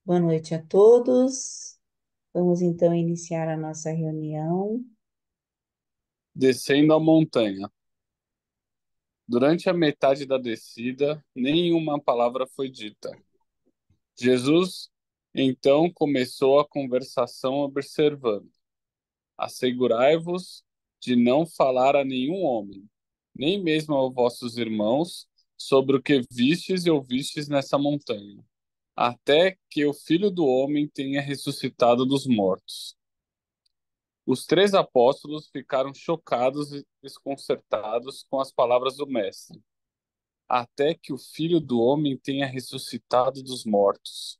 Boa noite a todos. Vamos então iniciar a nossa reunião. Descendo a montanha. Durante a metade da descida, nenhuma palavra foi dita. Jesus, então, começou a conversação observando: Assegurai-vos de não falar a nenhum homem, nem mesmo aos vossos irmãos, sobre o que vistes e ouvistes nessa montanha, até que o Filho do Homem tenha ressuscitado dos mortos. Os três apóstolos ficaram chocados e desconcertados com as palavras do Mestre, até que o Filho do Homem tenha ressuscitado dos mortos.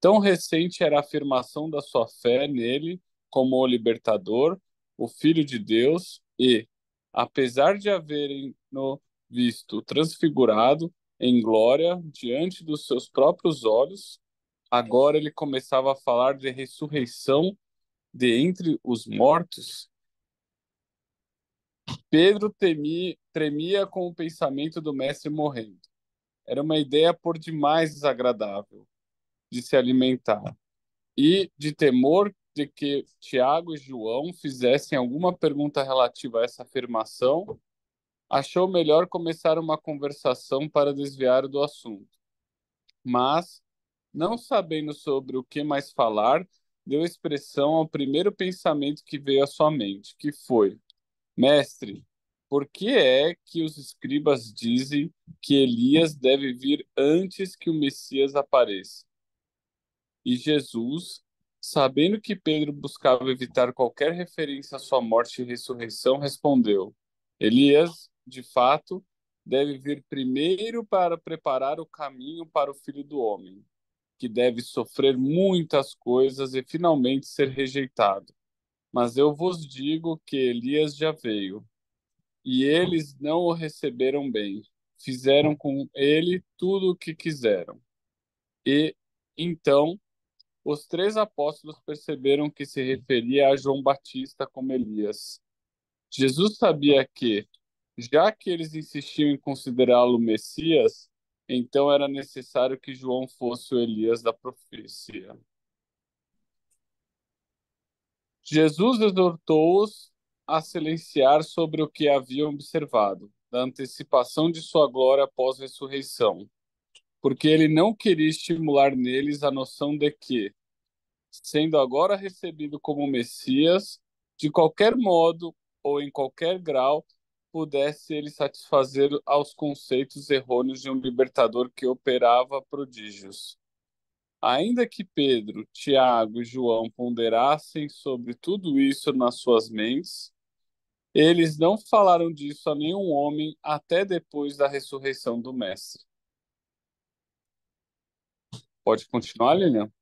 Tão recente era a afirmação da sua fé nele como o libertador, o Filho de Deus, e, apesar de haverem-no visto transfigurado em glória diante dos seus próprios olhos, agora ele começava a falar de ressurreição de entre os mortos. Pedro tremia com o pensamento do mestre morrendo. Era uma ideia por demais desagradável de se alimentar, e de temor de que Tiago e João fizessem alguma pergunta relativa a essa afirmação, achou melhor começar uma conversação para desviar do assunto. Mas, não sabendo sobre o que mais falar, deu expressão ao primeiro pensamento que veio à sua mente, que foi: Mestre, por que é que os escribas dizem que Elias deve vir antes que o Messias apareça? E Jesus, sabendo que Pedro buscava evitar qualquer referência à sua morte e ressurreição, respondeu: Elias, de fato, deve vir primeiro para preparar o caminho para o Filho do Homem, que deve sofrer muitas coisas e finalmente ser rejeitado. Mas eu vos digo que Elias já veio, e eles não o receberam bem. Fizeram com ele tudo o que quiseram. E então os três apóstolos perceberam que se referia a João Batista como Elias. Jesus sabia que, já que eles insistiam em considerá-lo Messias, então era necessário que João fosse o Elias da profecia. Jesus exortou-os a silenciar sobre o que haviam observado, da antecipação de sua glória após a ressurreição, porque ele não queria estimular neles a noção de que, sendo agora recebido como Messias, de qualquer modo ou em qualquer grau, pudesse ele satisfazer aos conceitos errôneos de um libertador que operava prodígios. Ainda que Pedro, Tiago e João ponderassem sobre tudo isso nas suas mentes, eles não falaram disso a nenhum homem até depois da ressurreição do Mestre. Pode continuar, Lilian?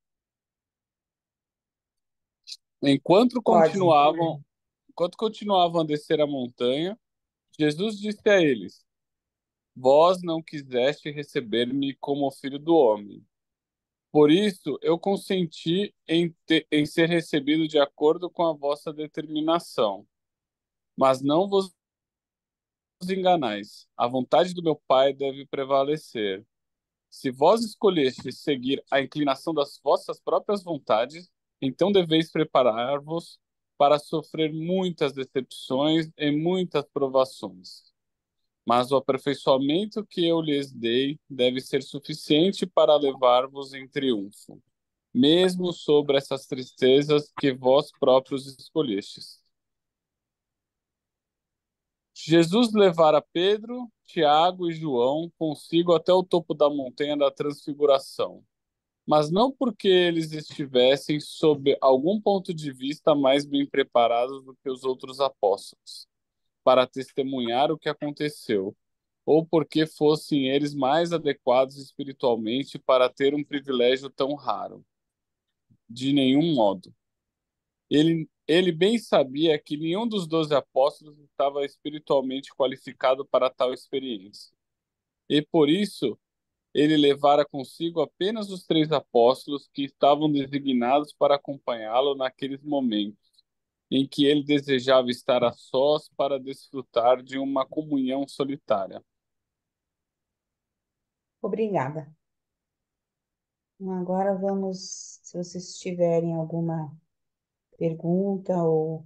Enquanto Pode. continuavam, enquanto continuavam a descer a montanha, Jesus disse a eles: Vós não quiseste receber-me como filho do homem. Por isso eu consenti em ser recebido de acordo com a vossa determinação. Mas não vos enganais. A vontade do meu Pai deve prevalecer. Se vós escolhestes seguir a inclinação das vossas próprias vontades, então deveis preparar-vos para sofrer muitas decepções e muitas provações. Mas o aperfeiçoamento que eu lhes dei deve ser suficiente para levar-vos em triunfo, mesmo sobre essas tristezas que vós próprios escolhestes. Jesus levara Pedro, Tiago e João consigo até o topo da montanha da Transfiguração, mas não porque eles estivessem, sob algum ponto de vista, mais bem preparados do que os outros apóstolos, para testemunhar o que aconteceu, ou porque fossem eles mais adequados espiritualmente para ter um privilégio tão raro. De nenhum modo. Ele bem sabia que nenhum dos 12 apóstolos estava espiritualmente qualificado para tal experiência. E por isso, ele levara consigo apenas os três apóstolos que estavam designados para acompanhá-lo naqueles momentos em que ele desejava estar a sós para desfrutar de uma comunhão solitária. Obrigada. Agora vamos, se vocês tiverem alguma pergunta ou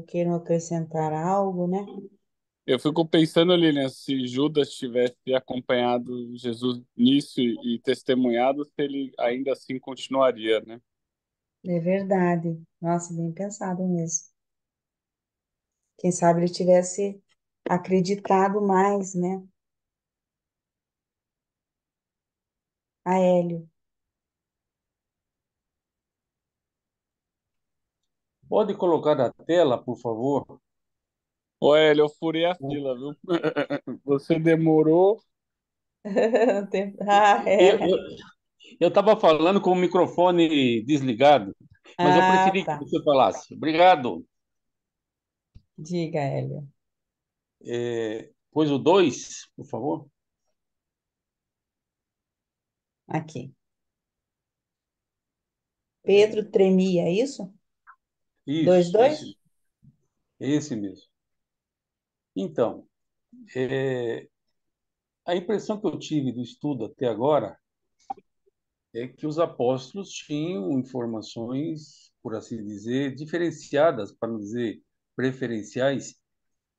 queiram acrescentar algo, né? Eu fico pensando, Lilian, se Judas tivesse acompanhado Jesus nisso e testemunhado, se ele ainda assim continuaria, né? É verdade. Nossa, bem pensado mesmo. Quem sabe ele tivesse acreditado mais, né? A Hélio. Pode colocar na tela, por favor? Ô, Hélio, eu furei a fila, viu? Você demorou. Ah, Eu é. estava falando com o microfone desligado, mas eu Ah, preferi que tá. você falasse. Obrigado. Diga, Hélio. Pois o 2, por favor. Aqui. Pedro tremia, é isso? Dois, Isso, dois? esse mesmo. Então, a impressão que eu tive do estudo até agora é que os apóstolos tinham informações, por assim dizer, diferenciadas, para não dizer preferenciais,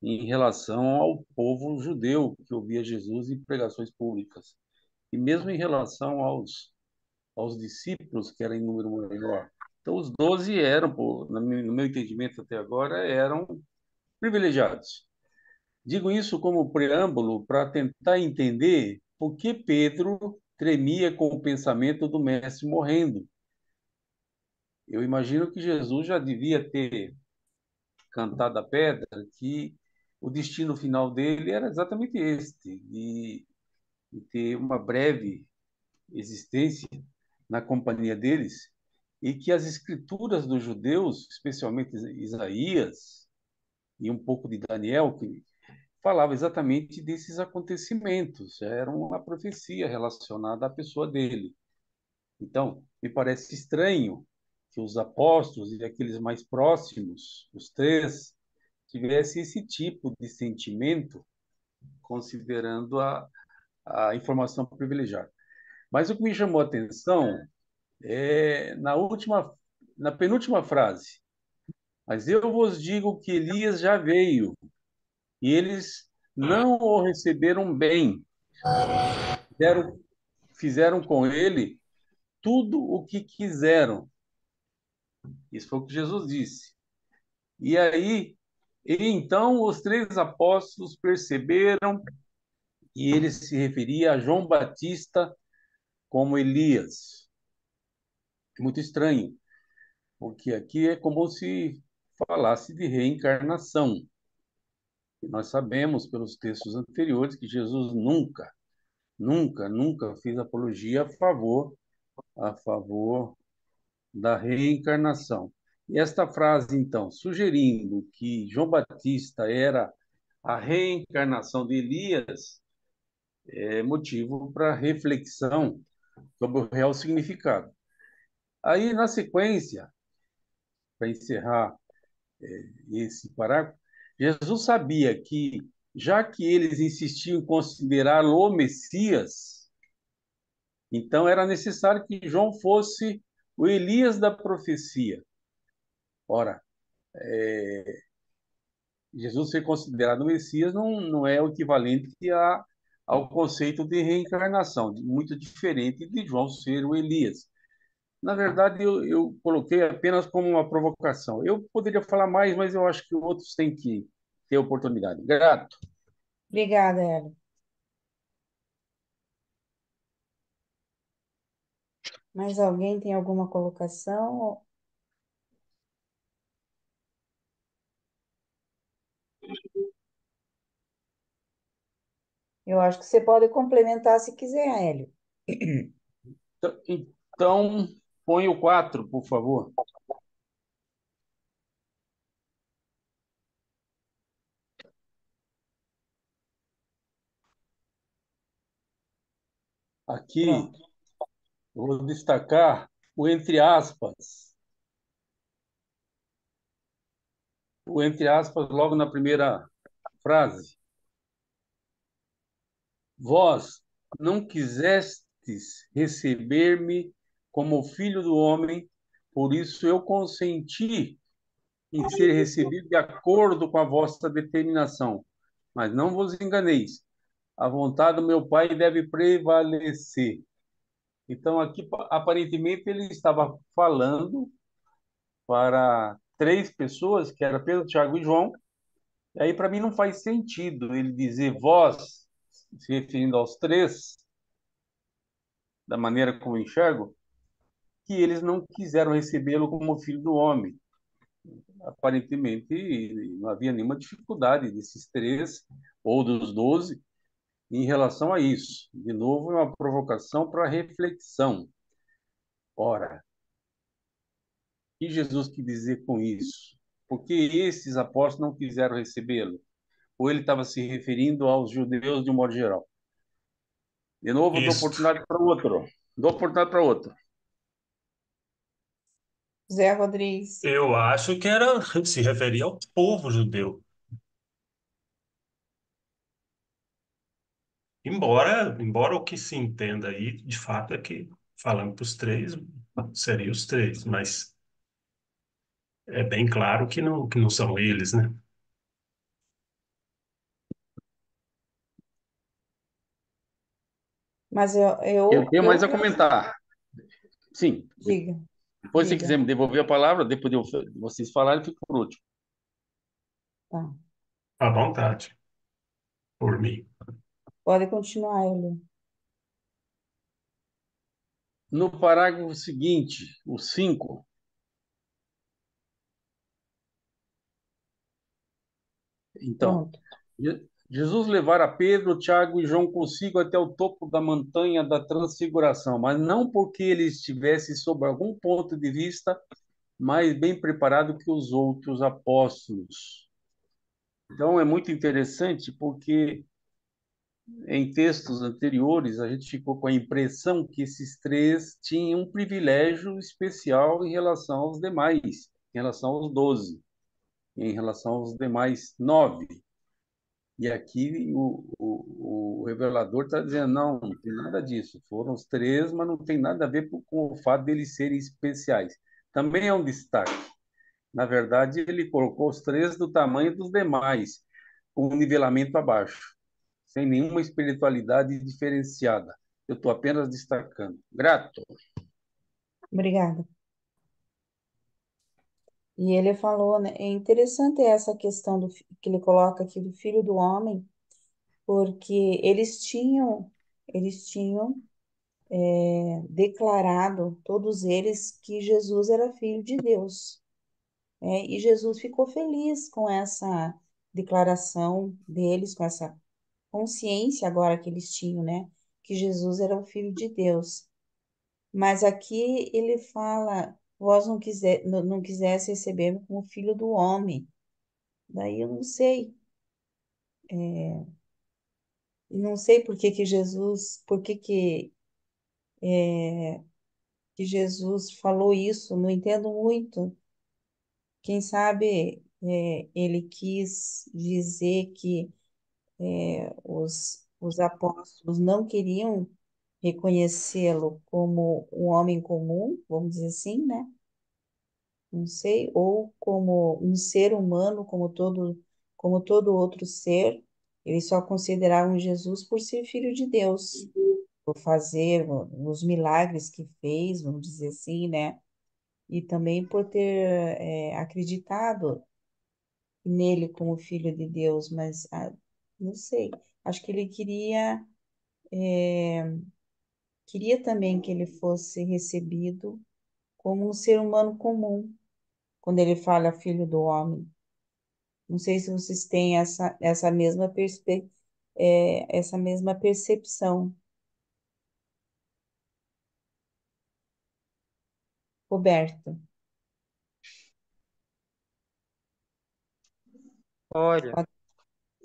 em relação ao povo judeu que ouvia Jesus em pregações públicas. E mesmo em relação aos discípulos, que era em número maior. Então, os 12 eram, no meu entendimento até agora, eram privilegiados. Digo isso como preâmbulo para tentar entender por que Pedro tremia com o pensamento do mestre morrendo. Eu imagino que Jesus já devia ter cantado a pedra que o destino final dele era exatamente este, de ter uma breve existência na companhia deles, e que as escrituras dos judeus, especialmente Isaías e um pouco de Daniel, que falava exatamente desses acontecimentos, era uma profecia relacionada à pessoa dele. Então, me parece estranho que os apóstolos e aqueles mais próximos, os três, tivessem esse tipo de sentimento, considerando a informação privilegiada. Mas o que me chamou a atenção na penúltima frase. Mas eu vos digo que Elias já veio e eles não o receberam bem. Fizeram, fizeram com ele tudo o que quiseram. Isso foi o que Jesus disse. E aí, e então os três apóstolos perceberam que ele se referia a João Batista como Elias. É muito estranho, porque aqui é como se falasse de reencarnação. E nós sabemos pelos textos anteriores que Jesus nunca fez apologia a favor da reencarnação. E esta frase, então, sugerindo que João Batista era a reencarnação de Elias, é motivo para reflexão sobre o real significado. Aí, na sequência, para encerrar esse parágrafo, Jesus sabia que, já que eles insistiam em considerá-lo o Messias, então era necessário que João fosse o Elias da profecia. Ora, Jesus ser considerado Messias não é o equivalente ao conceito de reencarnação, muito diferente de João ser o Elias. Na verdade, eu coloquei apenas como uma provocação. Eu poderia falar mais, mas eu acho que outros têm que ter oportunidade. Grato. Obrigada, Hélio. Mais alguém tem alguma colocação? Eu acho que você pode complementar se quiser, Hélio. Então, põe o 4, por favor. Aqui, Pronto. eu vou destacar o entre aspas. O entre aspas logo na primeira frase. Vós não quisestes receber-me como filho do homem, por isso eu consenti em ser recebido de acordo com a vossa determinação. Mas não vos enganeis, a vontade do meu Pai deve prevalecer. Então, aqui, aparentemente, ele estava falando para três pessoas, que era Pedro, Tiago e João. E aí, para mim, não faz sentido ele dizer vós, se referindo aos três, da maneira como eu enxergo, que eles não quiseram recebê-lo como filho do homem. Aparentemente, não havia nenhuma dificuldade desses três, ou dos 12, em relação a isso. De novo, é uma provocação para reflexão. Ora, o que Jesus quis dizer com isso? Por que esses apóstolos não quiseram recebê-lo? Ou ele estava se referindo aos judeus de um modo geral? De novo, dou Isto. oportunidade para outro. Dou oportunidade para outro. Zé Rodrigues. Eu acho que era se referia ao povo judeu. Embora o que se entenda aí, de fato, é que, falando para os três, seria os três, mas é bem claro que não são eles, né? Mas Eu tenho eu mais a comentar. Sim. diga, Depois, se diga. quiser me devolver a palavra, depois de vocês falarem, eu fico por último. Tá. À vontade, por mim. Pode continuar, Eli. No parágrafo seguinte, o 5, então, Pronto. Jesus levara Pedro, Tiago e João consigo até o topo da montanha da Transfiguração, mas não porque ele estivesse sob algum ponto de vista mais bem preparado que os outros apóstolos. Então é muito interessante porque em textos anteriores a gente ficou com a impressão que esses três tinham um privilégio especial em relação aos demais, em relação aos 12, em relação aos demais 9. E aqui o revelador está dizendo, não, não tem nada disso. Foram os três, mas não tem nada a ver com o fato deles serem especiais. Também é um destaque. Na verdade, ele colocou os três do tamanho dos demais, com um nivelamento abaixo, sem nenhuma espiritualidade diferenciada. Eu estou apenas destacando. Grato. Obrigada. E ele falou, né? É interessante essa questão que ele coloca aqui do filho do homem, porque eles tinham declarado, todos eles, que Jesus era filho de Deus. E Jesus ficou feliz com essa declaração deles, com essa consciência agora que eles tinham, né? Que Jesus era o filho de Deus. Mas aqui ele fala, vós não quisesse receber-me como filho do homem. Daí eu não sei por que que Jesus, que Jesus falou isso, não entendo muito. Quem sabe ele quis dizer que os apóstolos não queriam reconhecê-lo como um homem comum, vamos dizer assim, né? Não sei, ou como um ser humano, como todo outro ser, eles só consideravam Jesus por ser filho de Deus, por fazer os milagres que fez, vamos dizer assim, né? E também por ter acreditado nele como filho de Deus, mas não sei, acho que ele queria também que ele fosse recebido como um ser humano comum, quando ele fala filho do homem. Não sei se vocês têm essa mesma percepção. Roberto. Olha,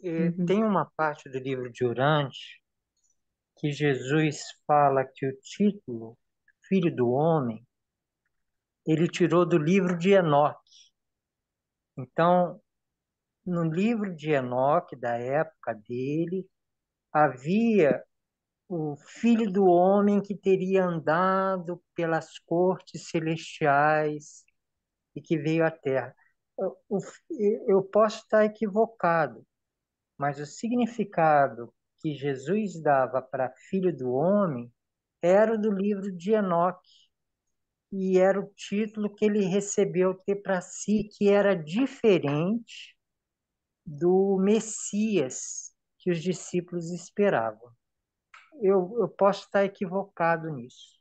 Uhum. tem uma parte do livro de Urântia que Jesus fala que o título Filho do Homem ele tirou do livro de Enoque. Então, no livro de Enoque, da época dele, havia o Filho do Homem que teria andado pelas cortes celestiais e que veio à Terra. O- eu posso estar equivocado, mas o significado que Jesus dava para Filho do Homem era o do livro de Enoque, e era o título que ele recebeu ter para si, que era diferente do Messias que os discípulos esperavam. Eu posso estar equivocado nisso.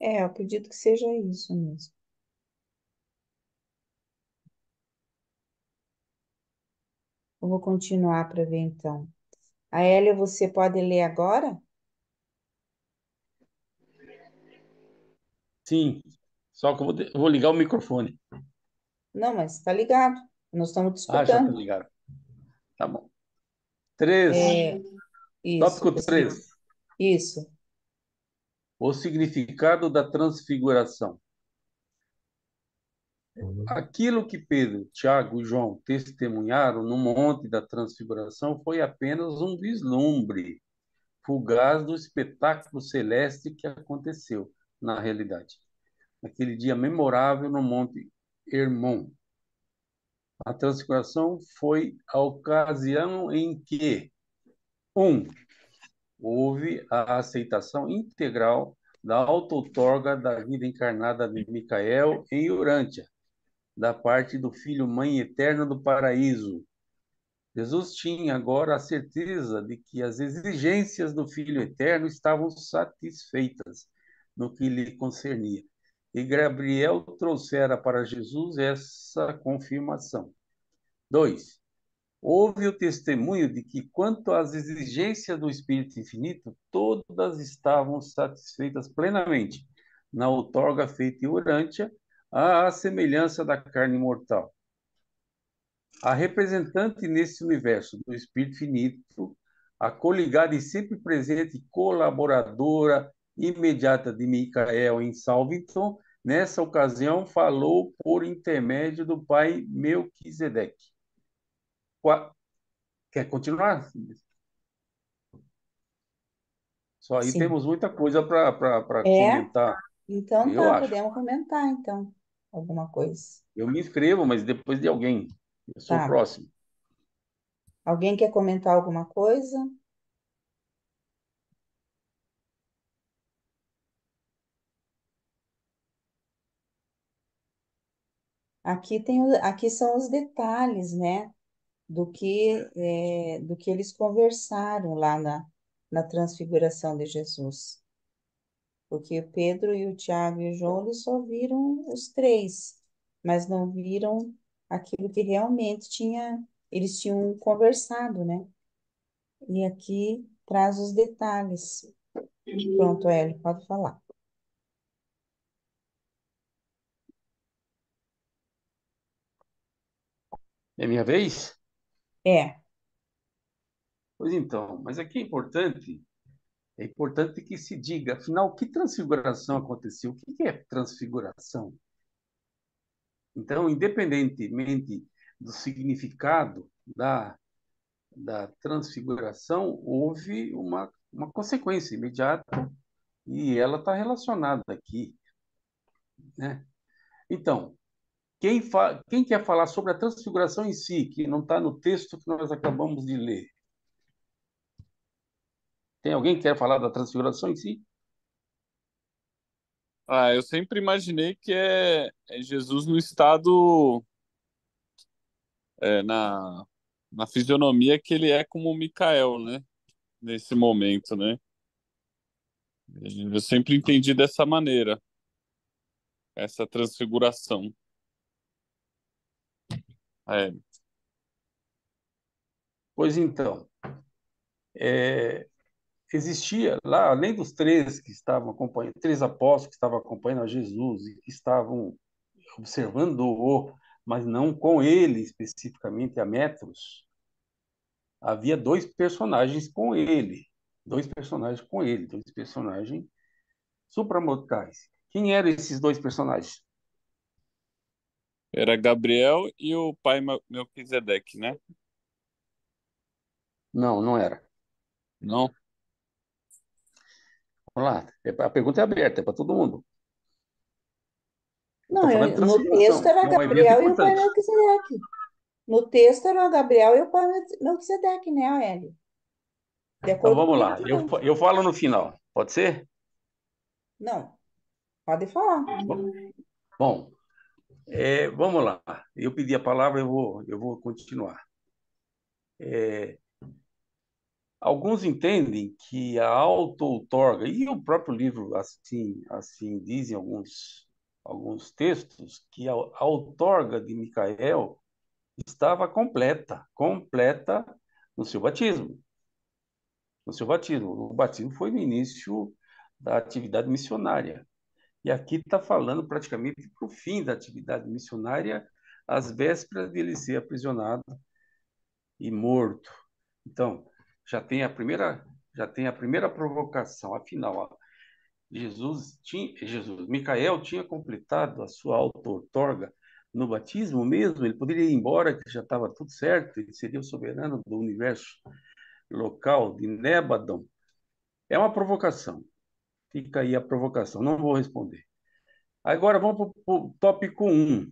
Eu acredito que seja isso mesmo. Eu vou continuar para ver então. A Elia, você pode ler agora? Sim, só que eu vou ligar o microfone. Não, mas está ligado. Nós estamos te Ah, já está escutando. ligado. Tá bom. 3. É, isso, Tópico 3. isso. O significado da transfiguração. Aquilo que Pedro, Tiago e João testemunharam no Monte da Transfiguração foi apenas um vislumbre fugaz do espetáculo celeste que aconteceu na realidade. Naquele dia memorável no Monte Hermon. A transfiguração foi a ocasião em que, um, houve a aceitação integral da auto-outorga da vida encarnada de Micael em Urântia, da parte do Filho Mãe Eterna do Paraíso. Jesus tinha agora a certeza de que as exigências do Filho Eterno estavam satisfeitas no que lhe concernia. E Gabriel trouxera para Jesus essa confirmação. 2. Houve o testemunho de que, quanto às exigências do Espírito Infinito, todas estavam satisfeitas plenamente na outorga feita em Urântia, à semelhança da carne mortal. A representante nesse universo do Espírito Infinito, a coligada e sempre presente colaboradora imediata de Micael em Salvington, nessa ocasião falou por intermédio do pai Melquisedeque. Quer continuar? Só aí Sim. temos muita coisa para É? comentar, Então eu tá, acho. podemos comentar então alguma coisa. Eu me inscrevo, mas depois de alguém. Eu sou o Tá. próximo. Alguém quer comentar alguma coisa? Aqui são os detalhes, né, do que eles conversaram lá na transfiguração de Jesus. Porque o Pedro e o Tiago e o João, eles só viram os três, mas não viram aquilo que realmente eles tinham conversado, né? E aqui traz os detalhes. Pronto, Eli, pode falar. É minha vez? É, Pois então, mas aqui é importante que se diga, afinal, que transfiguração aconteceu? O que é transfiguração? Então, independentemente do significado da transfiguração, houve uma consequência imediata e ela está relacionada aqui, né? Então, quem quer falar sobre a transfiguração em si, que não está no texto que nós acabamos de ler? Tem alguém que quer falar da transfiguração em si? Eu sempre imaginei que é Jesus no estado, na fisionomia que ele é como Micael, né? Nesse momento, né? Eu sempre entendi dessa maneira, essa transfiguração. É, Pois então, existia lá, além dos três que estavam acompanhando, três apóstolos que estavam acompanhando a Jesus e que estavam observando-o, mas não com ele especificamente a metros, havia dois personagens supramortais. Quem eram esses dois personagens? era Gabriel e o pai Melquisedeque, né? Não, não era. Não? Vamos lá. A pergunta é aberta, é para todo mundo. Eu estou Não, falando de no texto transfiguração, era que é um evento Gabriel e o pai importante. Melquisedeque. No texto era Gabriel e o pai Melquisedeque, né, Hélio? De Então acordo com o vamos livro lá. de Eu, Urântia. eu falo no final. Pode ser? Não, pode falar. Bom, vamos lá. Eu pedi a palavra, eu vou continuar. Alguns entendem que a auto-outorga, e o próprio livro assim dizem alguns textos, que a outorga de Micael estava completa no seu batismo. No seu batismo. O batismo foi no início da atividade missionária. E aqui está falando praticamente para o fim da atividade missionária, às vésperas de ele ser aprisionado e morto. Então, já tem a primeira provocação. Afinal, ó, Micael tinha completado a sua auto-outorga no batismo mesmo, ele poderia ir embora, que já estava tudo certo, ele seria o soberano do universo local de Nébadon. É uma provocação. Fica aí a provocação, não vou responder. Agora vamos para o tópico 1.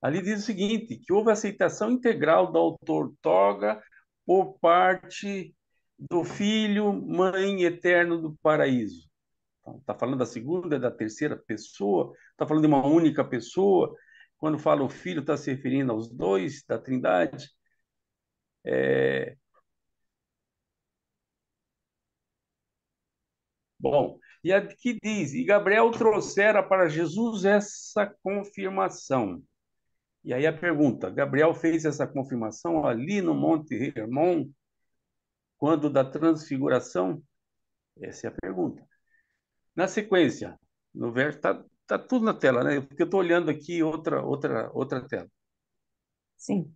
Ali diz o seguinte, que houve aceitação integral da autor-toga por parte do Filho, Mãe Eterno do Paraíso. Está falando da segunda, da terceira pessoa, está falando de uma única pessoa. Quando fala o Filho, está se referindo aos dois da Trindade. Bom, e aqui diz, e Gabriel trouxera para Jesus essa confirmação. E aí a pergunta, Gabriel fez essa confirmação ali no Monte Hermon, quando da transfiguração? Essa é a pergunta. Na sequência, no verso, tá tudo na tela, né? Porque eu estou olhando aqui outra tela. Sim.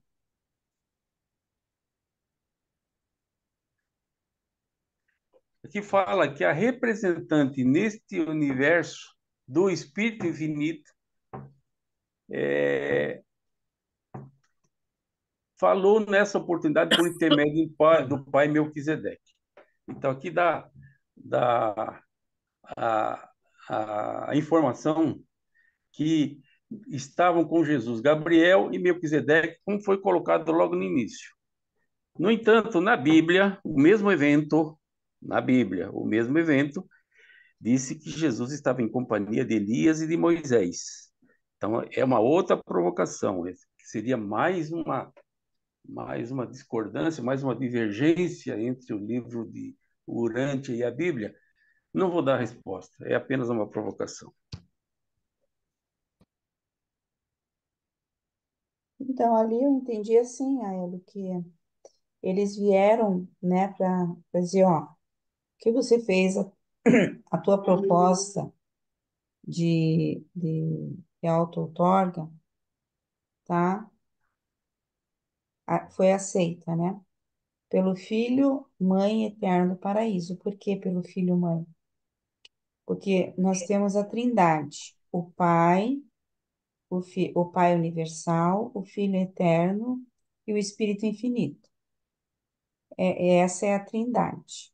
Aqui fala que a representante neste universo do Espírito Infinito falou nessa oportunidade por intermédio do pai Melquisedeque. Então, aqui dá a, a informação que estavam com Jesus, Gabriel e Melquisedeque, como foi colocado logo no início. No entanto, na Bíblia, o mesmo evento, disse que Jesus estava em companhia de Elias e de Moisés. Então, é uma outra provocação, que seria mais uma discordância, mais uma divergência entre o livro de Urântia e a Bíblia. Não vou dar resposta, é apenas uma provocação. Então, ali eu entendi assim, Aelo, que eles vieram, né, para dizer, ó, o que você fez, a tua proposta de auto-outorga, tá? Foi aceita, né? Pelo Filho, Mãe Eterno do Paraíso. Por que pelo Filho, Mãe? Porque nós temos a Trindade, o Pai Universal, o Filho Eterno e o Espírito Infinito. Essa é a Trindade.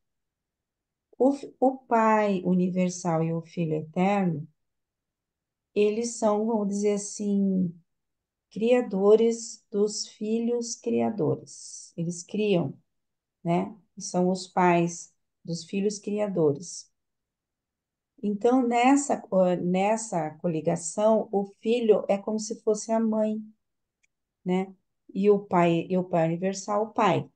O Pai Universal e o Filho Eterno, eles são, vamos dizer assim, criadores dos filhos criadores. Eles criam, né? São os pais dos filhos criadores. Então, nessa coligação, o filho é como se fosse a mãe, né? E o pai universal, o pai.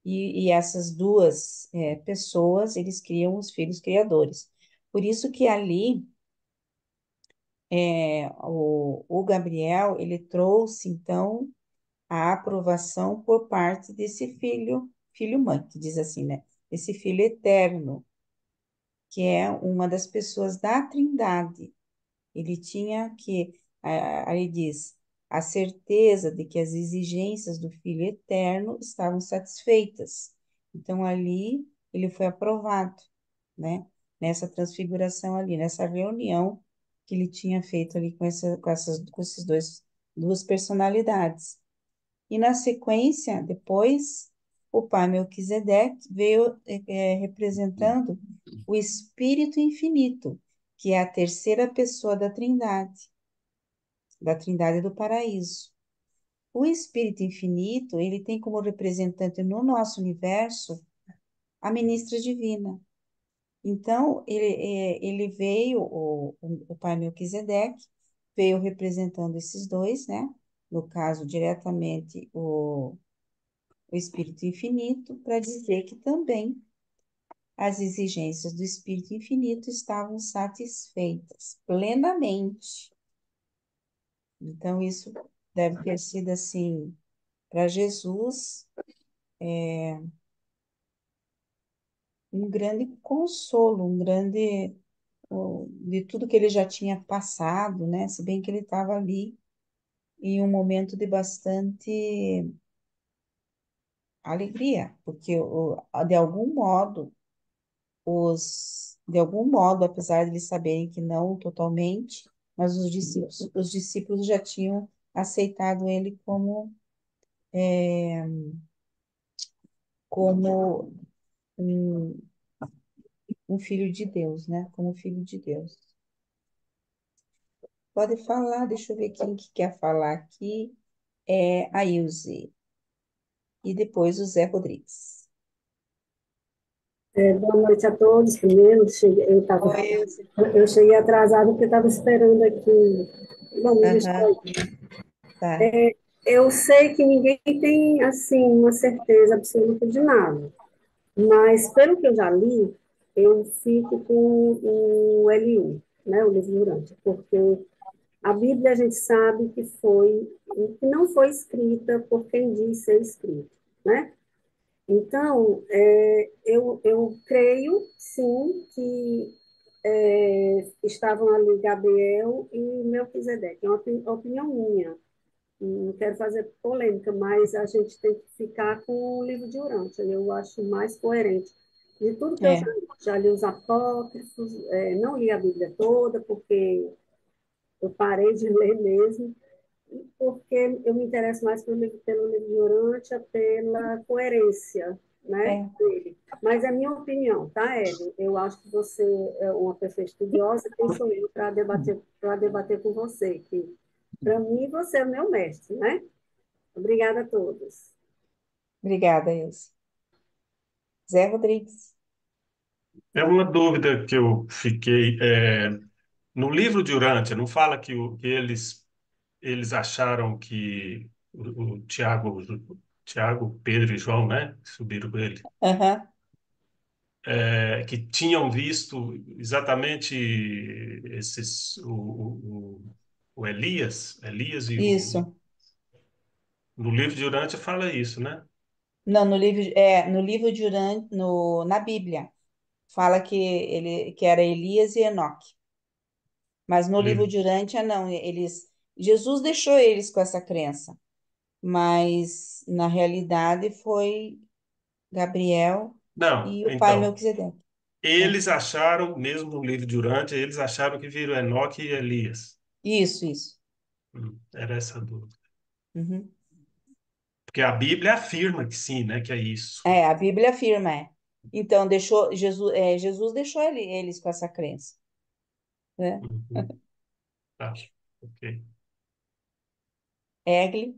E essas duas pessoas, eles criam os filhos criadores. Por isso que ali, o Gabriel, ele trouxe, então, a aprovação por parte desse filho-mãe, que diz assim, né? Esse filho eterno, que é uma das pessoas da Trindade. Ele tinha que, aí diz, a certeza de que as exigências do Filho Eterno estavam satisfeitas. Então, ali, ele foi aprovado, né? Nessa transfiguração ali, nessa reunião que ele tinha feito ali com esses dois duas personalidades. E na sequência, depois, o pai Melquisedeque veio representando o Espírito Infinito, que é a terceira pessoa da Trindade do Paraíso. O Espírito Infinito, ele tem como representante no nosso universo a ministra divina. Então, ele veio, o pai Melquisedeque, veio representando esses dois, né? No caso, diretamente o Espírito Infinito, para dizer que também as exigências do Espírito Infinito estavam satisfeitas plenamente. Então, isso deve ter sido, assim, para Jesus, um grande consolo, de tudo que ele já tinha passado, né? Se bem que ele estava ali em um momento de bastante alegria, porque de algum modo de algum modo, apesar de eles saberem que não totalmente, mas os discípulos já tinham aceitado ele como um, um filho de Deus, né? Como filho de Deus. Pode falar, deixa eu ver quem que quer falar aqui. É a Ilze. E depois o Zé Rodrigues. Boa noite a todos. Primeiro, Oi, Ilze. eu cheguei atrasada porque estava esperando aqui. Bom, me Aham, distraí. tá. Eu sei que ninguém tem, assim, uma certeza absoluta de nada, mas pelo que eu já li, eu fico com o L1, né, o livro durante, porque a Bíblia a gente sabe que não foi escrita por quem diz ser escrita, né? Então, eu creio, sim, que estavam ali Gabriel e Melquisedeque. É uma opinião minha. Não quero fazer polêmica, mas a gente tem que ficar com o livro de Urântia. Eu acho mais coerente. De tudo que eu É, já li os apócrifos, não li a Bíblia toda, porque eu parei de ler mesmo, porque eu me interesso mais pelo livro de Urântia, pela coerência, né, é, dele. Mas é minha opinião, tá, Hélio? Eu acho que você é uma pessoa estudiosa, quem sou eu para debater com você? Que, para mim, você é o meu mestre, né? Obrigada a todos. obrigada, Ilse. Zé Rodrigues. É uma dúvida que eu fiquei. No livro de Urântia, não fala que eles acharam que o Tiago, Pedro e João, né? Subiram com ele. Aham, Que tinham visto exatamente o Elias isso. no livro de Urântia fala isso, né? Não, no livro de Urã, na Bíblia, fala que era Elias e Enoque. Mas no livro Livro. de Urântia, não, Jesus deixou eles com essa crença, mas na realidade foi Gabriel Não, e o pai então, Melquisedeque. É. eles acharam, mesmo no livro de Urântia, eles acharam que viram Enoque e Elias. Isso. Era essa a dúvida. Uhum. Porque a Bíblia afirma que sim, né? Que é isso. É, a Bíblia afirma, é. Então, Jesus deixou eles com essa crença, né? Uhum. Tá, ok. Egli,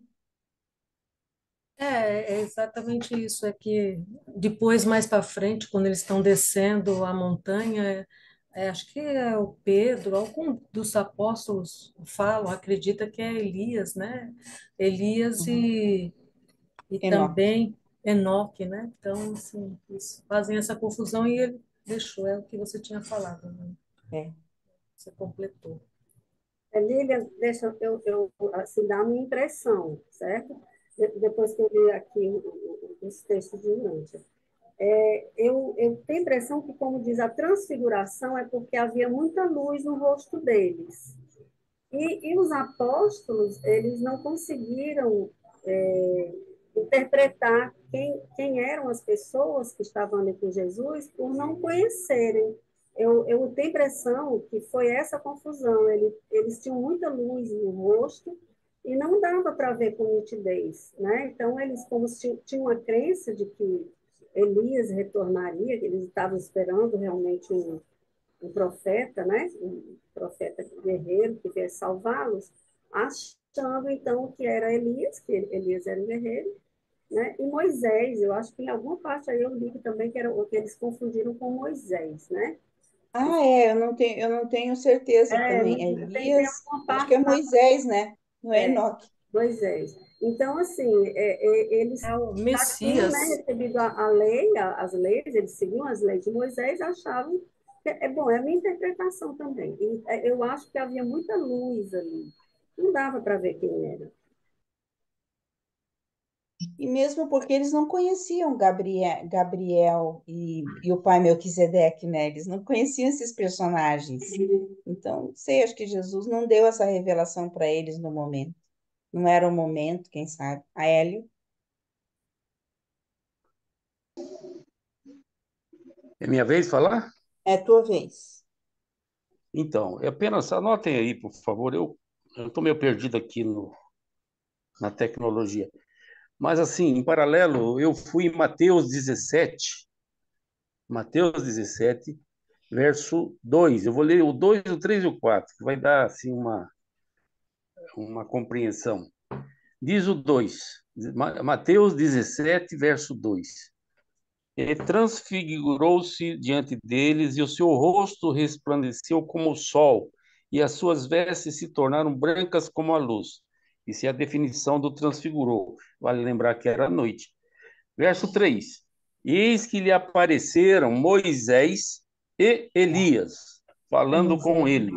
É exatamente isso. É que depois, mais para frente, quando eles estão descendo a montanha, acho que é o Pedro, algum dos apóstolos falam, acredita que é Elias, né? Elias uhum. e Enoque, também Enoque, né? Então, assim, eles fazem essa confusão e ele deixou, é o que você tinha falado, né? é. Você completou. Lívia, deixa eu assim, dar a minha impressão, certo? Depois que eu li aqui os textos de Urântia. Eu tenho a impressão que, como diz a transfiguração, é porque havia muita luz no rosto deles. E os apóstolos, eles não conseguiram interpretar quem eram as pessoas que estavam ali com Jesus por não conhecerem. Eu tenho a impressão que foi essa confusão. Eles tinham muita luz no rosto e não dava para ver com nitidez, né? Então, eles como tinham uma crença de que Elias retornaria, que eles estavam esperando realmente um profeta, né? Um profeta guerreiro que viesse salvá-los, achando então que era Elias, que Elias era um guerreiro, né? E Moisés, eu acho que em alguma parte aí eu li também que, era, que eles confundiram com Moisés, né? Ah, eu não tenho certeza também. É Tem Elias, alguma acho que é parte lá, Moisés, né? Não é Enoque. Moisés. Então, assim, eles É o já tinham, né, Messias. recebido a lei, as leis, eles seguiam as leis de Moisés, achavam que, bom, é a minha interpretação também. E, eu acho que havia muita luz ali. Não dava para ver quem era. E mesmo porque eles não conheciam Gabriel e o pai Melquisedeque, né? Eles não conheciam esses personagens. Então, não sei, acho que Jesus não deu essa revelação para eles no momento. Não era o momento, quem sabe. A Hélio, É minha vez de falar? é tua vez. Então, é apenas anotem aí, por favor. Eu estou meio perdido aqui na tecnologia. Mas, assim, em paralelo, eu fui em Mateus 17, verso 2. Eu vou ler o 2, o 3 e o 4, que vai dar, assim, uma compreensão. Diz o 2, Mateus 17, verso 2. E transfigurou-se diante deles, e o seu rosto resplandeceu como o sol, e as suas vestes se tornaram brancas como a luz. Isso é a definição do transfigurou. Vale lembrar que era noite. Verso 3. Eis que lhe apareceram Moisés e Elias, falando com Moisés. ele.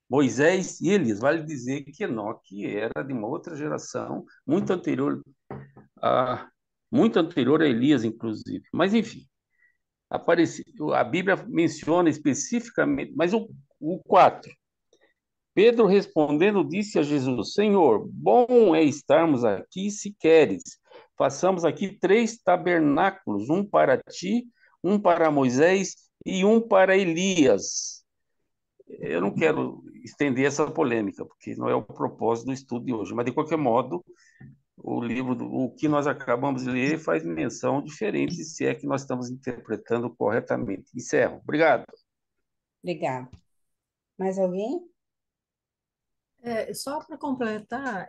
Moisés e Elias. Vale dizer que Enoque era de uma outra geração, a, muito anterior a Elias, inclusive. Mas, enfim, a Bíblia menciona especificamente, mas o 4. Pedro respondendo disse a Jesus: Senhor, bom é estarmos aqui se queres. Façamos aqui 3 tabernáculos, um para ti, um para Moisés e um para Elias. Eu não quero estender essa polêmica, porque não é o propósito do estudo de hoje, mas de qualquer modo, o que nós acabamos de ler faz menção diferente, se é que nós estamos interpretando corretamente. Encerro. Obrigado. Obrigada. Mais alguém? Só para completar,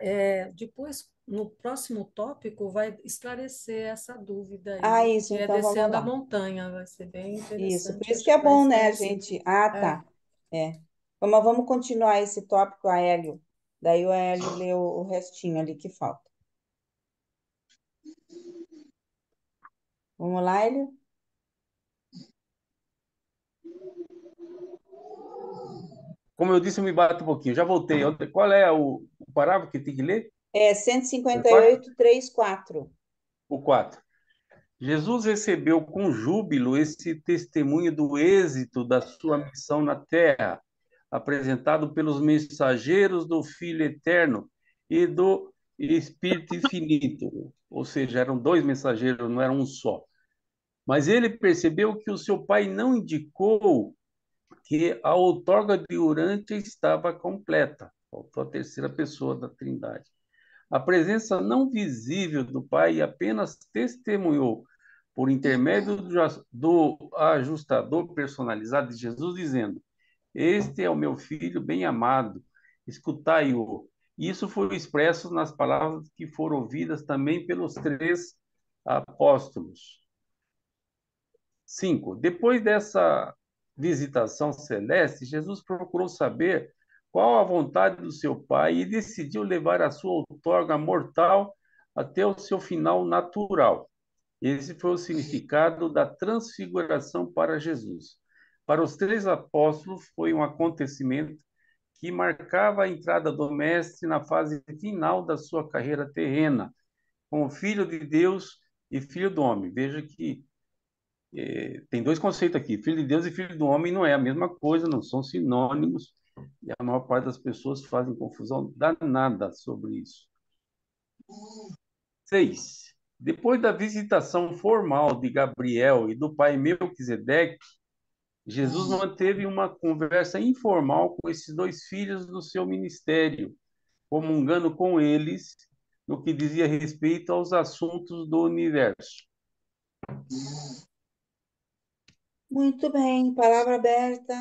depois, no próximo tópico, vai esclarecer essa dúvida Ah, aí, isso, que é então vamos descendo a lá. montanha. Vai ser bem Isso, por interessante, isso que acho é que vai bom, né, a esclarecer. gente. Ah, É, tá. É. Vamos continuar esse tópico, a Hélio. Daí o Hélio lê o restinho ali que falta. Vamos lá, Hélio? Como eu disse, eu me bato um pouquinho. Já voltei. Qual é o parágrafo que tem que ler? É O 4? 158, 3, 4. O 4. Jesus recebeu com júbilo esse testemunho do êxito da sua missão na terra, apresentado pelos mensageiros do Filho Eterno e do Espírito Infinito. Ou seja, eram 2 mensageiros, não era um só. Mas ele percebeu que o seu pai não indicou que a outorga de Urântia estava completa. Faltou a terceira pessoa da Trindade. A presença não visível do Pai apenas testemunhou, por intermédio do ajustador personalizado de Jesus, dizendo: Este é o meu filho bem amado, escutai-o. Isso foi expresso nas palavras que foram ouvidas também pelos 3 apóstolos. 5. Depois dessa visitação celeste, Jesus procurou saber qual a vontade do seu Pai e decidiu levar a sua outorga mortal até o seu final natural. Esse foi o significado da transfiguração para Jesus. Para os 3 apóstolos, foi um acontecimento que marcava a entrada do Mestre na fase final da sua carreira terrena, como Filho de Deus e Filho do Homem. Veja que tem 2 conceitos aqui. Filho de Deus e filho do homem não é a mesma coisa, não são sinônimos. E a maior parte das pessoas fazem confusão danada sobre isso. 6. Depois da visitação formal de Gabriel e do pai Melquisedeque, Jesus manteve uma conversa informal com esses 2 filhos do seu ministério. comungando com eles no que dizia respeito aos assuntos do universo. Muito bem, palavra aberta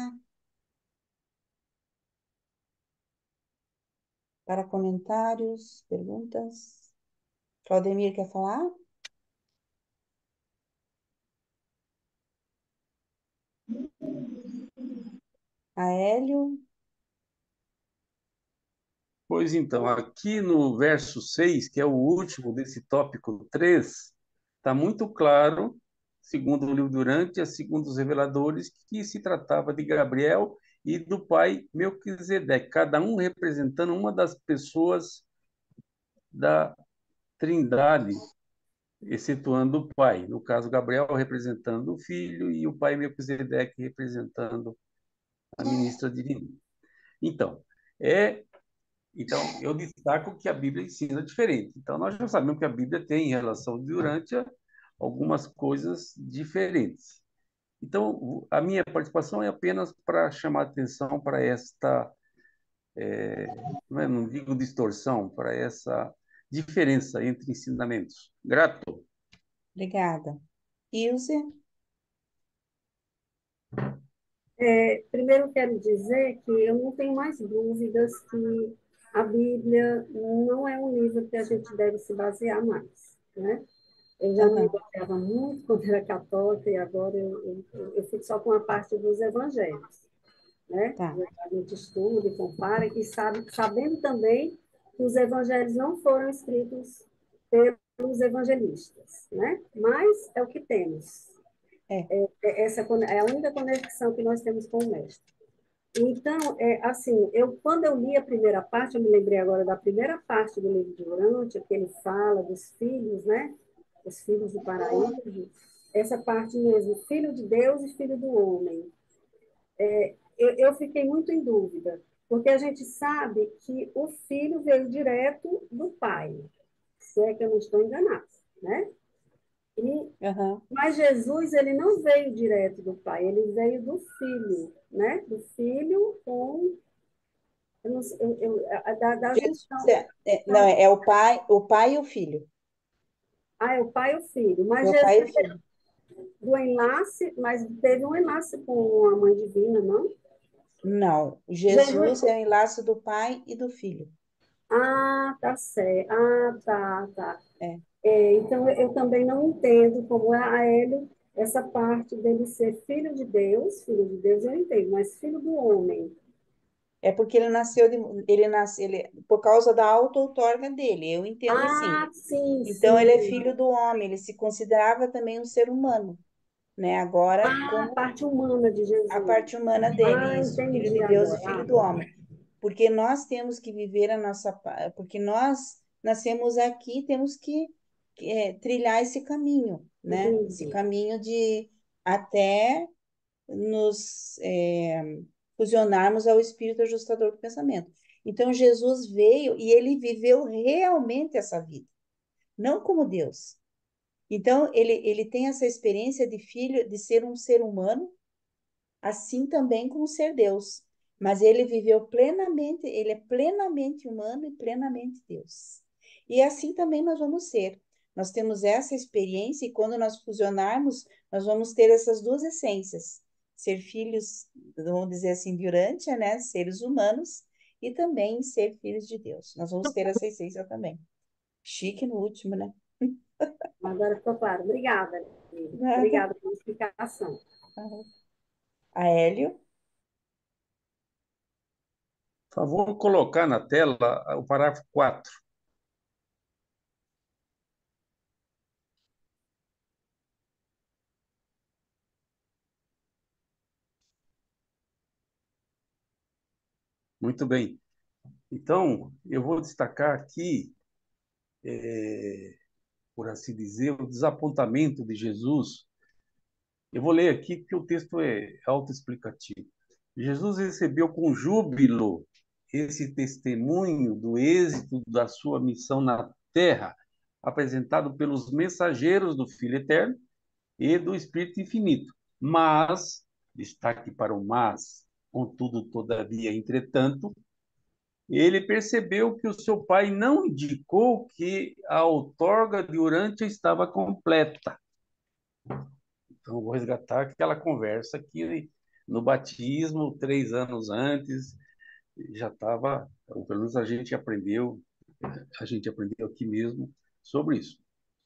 para comentários, perguntas. Claudemir quer falar? Aélio? Pois então, aqui no verso 6, que é o último desse tópico 3, está muito claro, segundo o livro Durante, segundo os reveladores, que se tratava de Gabriel e do pai Melquisedeque, cada um representando uma das pessoas da Trindade, excetuando o pai. No caso, Gabriel representando o filho e o pai Melquisedeque representando a ministra divina. Então, é Então, eu destaco que a Bíblia ensina diferente. Então, nós já sabemos que a Bíblia tem, em relação durante algumas coisas diferentes. Então, a minha participação é apenas para chamar atenção para esta, não digo distorção, para essa diferença entre ensinamentos. Grato. Obrigada. Ilse? Primeiro, quero dizer que eu não tenho mais dúvidas que a Bíblia não é um livro que a gente deve se basear mais, né? Eu já não me Aham, baseava muito quando era católica e agora eu fico só com a parte dos evangelhos, né? tá. A gente estuda e compara e sabe, sabendo também que os evangelhos não foram escritos pelos evangelistas, né? Mas é o que temos. É, Essa é a única conexão que nós temos com o mestre. Então, assim, quando eu li a primeira parte, eu me lembrei agora da primeira parte do livro de Urântia, que ele fala dos filhos, né? Os filhos do paraíso. Essa parte mesmo, filho de Deus e filho do homem. Eu fiquei muito em dúvida, porque a gente sabe que o filho veio direto do pai, se é que eu não estou enganada, né? E aham. Mas Jesus, ele não veio direto do pai, ele veio do filho, né? Do filho com, eu não sei, da Jesus junção. não, Então, é o pai e o filho. é o pai e o filho. É Mas o pai e Jesus, o filho. do enlace, mas teve um enlace com a mãe divina, não? Não, Jesus, Jesus é o enlace do pai e do filho. tá certo. Tá. É. Então, eu também não entendo como é a Hélio, essa parte dele ser filho de Deus eu entendo, mas filho do homem. É porque ele nasceu por causa da auto-outorga dele, eu entendo assim. Sim, Então ele é sim. filho do homem, ele se considerava também um ser humano, né? Agora, A como parte humana de a Jesus. parte humana dele, isso, filho Entendi de Deus e agora. filho do homem. Porque nós temos que viver porque nós nascemos aqui, temos que trilhar esse caminho, né? Esse Entendi. caminho de até nos fusionarmos ao Espírito ajustador do pensamento. Então, Jesus veio e ele viveu realmente essa vida, não como Deus. Então, ele tem essa experiência de filho, de ser um ser humano, assim também como ser Deus. Mas ele viveu plenamente, ele é plenamente humano e plenamente Deus. E assim também nós vamos ser. Nós temos essa experiência e quando nós fusionarmos, nós vamos ter essas duas essências. Ser filhos, vamos dizer assim, durante, né? Seres humanos e também ser filhos de Deus. Nós vamos ter essa essência também. Chique no último, né? Agora ficou claro. Obrigada. Nada. Obrigada pela explicação. A Hélio. Por favor, colocar na tela o parágrafo 4. Muito bem. Então, eu vou destacar aqui, por assim dizer, o desapontamento de Jesus. Eu vou ler aqui porque o texto é autoexplicativo. Jesus recebeu com júbilo esse testemunho do êxito da sua missão na terra, apresentado pelos mensageiros do Filho Eterno e do Espírito Infinito. Mas, destaque para o mas, contudo, todavia, entretanto, ele percebeu que o seu pai não indicou que a outorga de Urântia estava completa. Então, eu vou resgatar aquela conversa que no batismo, 3 anos antes, já estava, ou pelo menos a gente aprendeu aqui mesmo sobre isso.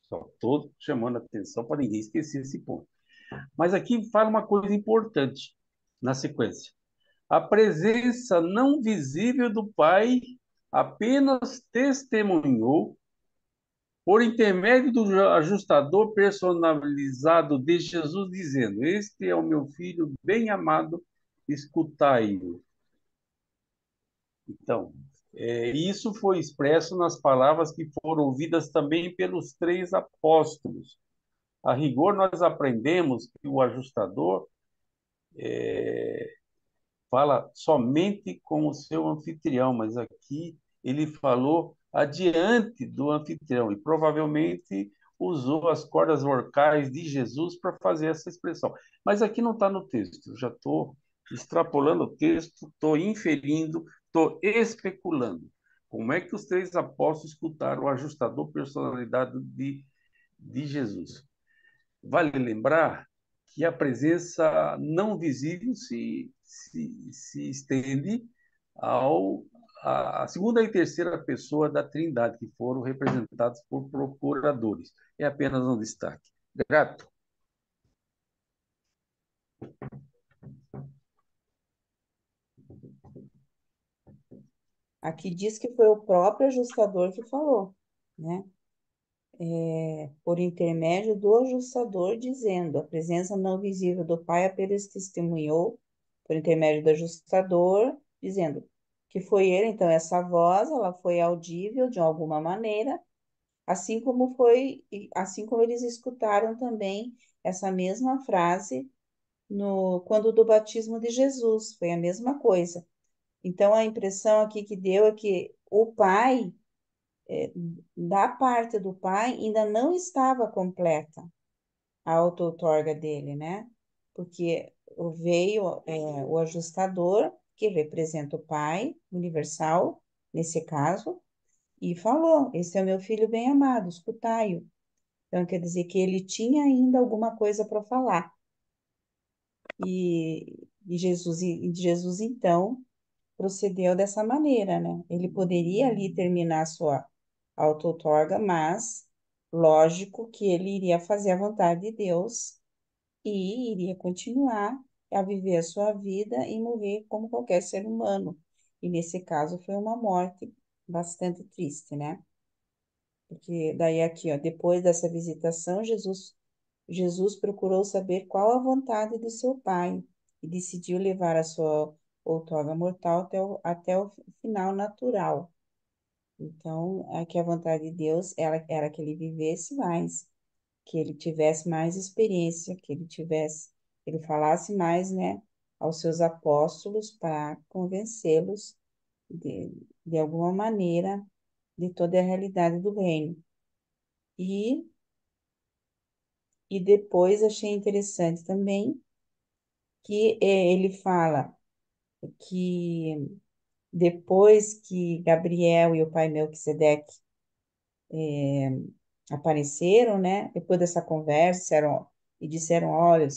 Só estou chamando a atenção para ninguém esquecer esse ponto. Mas aqui fala uma coisa importante na sequência. A presença não visível do Pai apenas testemunhou, por intermédio do ajustador personalizado de Jesus, dizendo: Este é o meu filho bem amado, escutai-o. Então, isso foi expresso nas palavras que foram ouvidas também pelos 3 apóstolos. A rigor, nós aprendemos que o ajustador fala somente com o seu anfitrião, mas aqui ele falou adiante do anfitrião e provavelmente usou as cordas vocais de Jesus para fazer essa expressão. Mas aqui não está no texto, eu já estou extrapolando o texto, estou inferindo, estou especulando. Como é que os 3 apóstolos escutaram o ajustador personalidade de Jesus? Vale lembrar que a presença não visível se estende ao a segunda e terceira pessoa da Trindade, que foram representados por procuradores. É apenas um destaque. Grato. Aqui diz que foi o próprio ajustador que falou, né? Por intermédio do ajustador, dizendo: a presença não visível do Pai apenas testemunhou, por intermédio do ajustador, dizendo que foi ele. Então, essa voz, ela foi audível de alguma maneira, assim como eles escutaram também essa mesma frase no quando do batismo de Jesus, foi a mesma coisa. Então, a impressão aqui que deu é que o Pai, da parte do Pai, ainda não estava completa a auto-outorga dele, né? Porque veio o ajustador, que representa o Pai universal, nesse caso, e falou: Esse é o meu filho bem amado, escutai-o. Então, quer dizer que ele tinha ainda alguma coisa para falar. E Jesus, então, procedeu dessa maneira, né? Ele poderia ali terminar a sua auto-outorga, mas lógico que ele iria fazer a vontade de Deus e iria continuar a viver a sua vida e morrer como qualquer ser humano. E nesse caso foi uma morte bastante triste, né? Porque daí aqui, ó, depois dessa visitação, Jesus procurou saber qual a vontade de seu pai e decidiu levar a sua outorga mortal até o final natural. Então, aqui a vontade de Deus era que ele vivesse mais, que ele tivesse mais experiência, ele falasse mais, né, aos seus apóstolos para convencê-los de alguma maneira de toda a realidade do reino. E, e depois achei interessante também que ele fala que depois que Gabriel e o pai Melquisedeque apareceram, né? Depois dessa conversa, disseram, olha,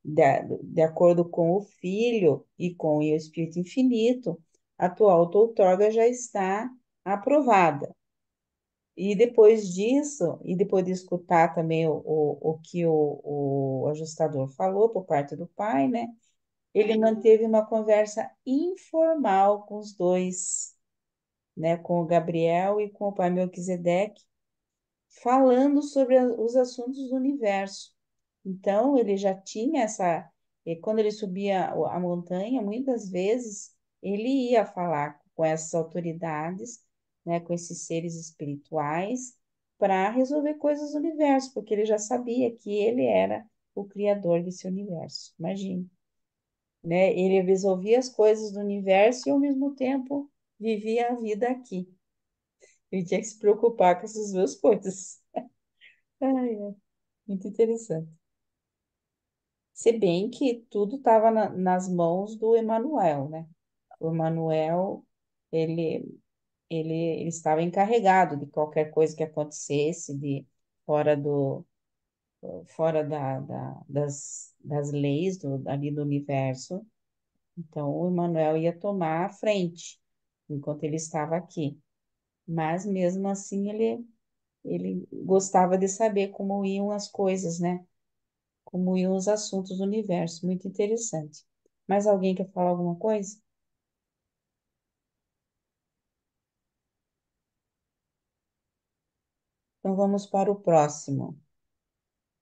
de acordo com o Filho e com o Espírito Infinito, a tua outorga já está aprovada. E depois disso, e depois de escutar também o que o ajustador falou por parte do pai, né? Ele manteve uma conversa informal com os dois, né? Com o Gabriel e com o pai Melquisedeque, falando sobre os assuntos do universo. Então, ele já tinha quando ele subia a montanha, muitas vezes ele ia falar com essas autoridades, né, com esses seres espirituais, para resolver coisas do universo, porque ele já sabia que ele era o criador desse universo. Imagine, né? Ele resolvia as coisas do universo e, ao mesmo tempo, vivia a vida aqui. Ele tinha que se preocupar com essas duas coisas. Ai, ai, muito interessante. Se bem que tudo estava nas mãos do Emanuel, né? O Emanuel, ele, ele estava encarregado de qualquer coisa que acontecesse de fora do fora das leis ali do universo. Então, o Emmanuel ia tomar a frente enquanto ele estava aqui. Mas mesmo assim, ele gostava de saber como iam as coisas, né? Como iam os assuntos do universo. Muito interessante. Mais alguém quer falar alguma coisa? Então vamos para o próximo.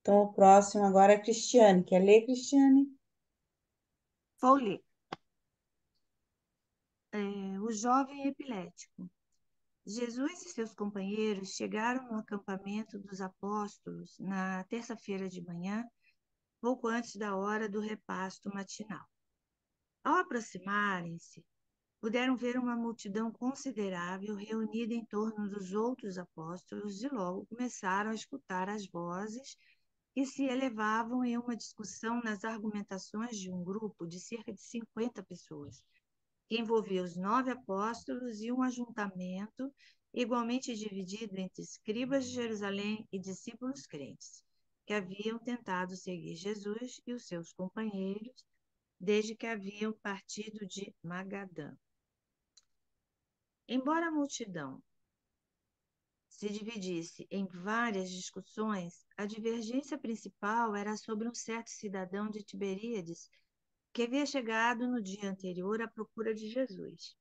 Então o próximo agora é Cristiane. Quer ler, Cristiane? Vou ler. O jovem epilético. Jesus e seus companheiros chegaram no acampamento dos apóstolos na terça-feira de manhã, pouco antes da hora do repasto matinal. Ao aproximarem-se, puderam ver uma multidão considerável reunida em torno dos outros apóstolos e logo começaram a escutar as vozes que se elevavam em uma discussão nas argumentações de um grupo de cerca de 50 pessoas, que envolvia os 9 apóstolos e um ajuntamento igualmente dividido entre escribas de Jerusalém e discípulos crentes, que haviam tentado seguir Jesus e os seus companheiros desde que haviam partido de Magadã. Embora a multidão se dividisse em várias discussões, a divergência principal era sobre um certo cidadão de Tiberíades que havia chegado no dia anterior à procura de Jesus.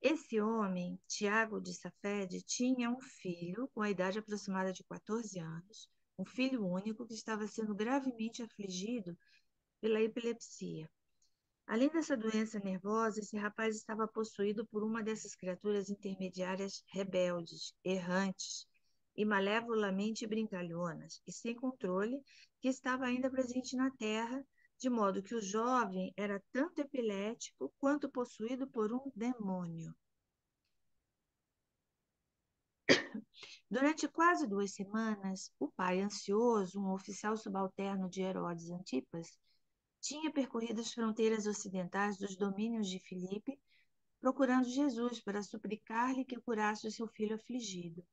Esse homem, Tiago de Safede, tinha um filho com a idade aproximada de 14 anos, um filho único que estava sendo gravemente afligido pela epilepsia. Além dessa doença nervosa, esse rapaz estava possuído por uma dessas criaturas intermediárias rebeldes, errantes e malevolamente brincalhonas, e sem controle, que estava ainda presente na terra, de modo que o jovem era tanto epilético quanto possuído por um demônio. Durante quase 2 semanas, o pai ansioso, um oficial subalterno de Herodes Antipas, tinha percorrido as fronteiras ocidentais dos domínios de Filipe, procurando Jesus para suplicar-lhe que curasse o seu filho afligido.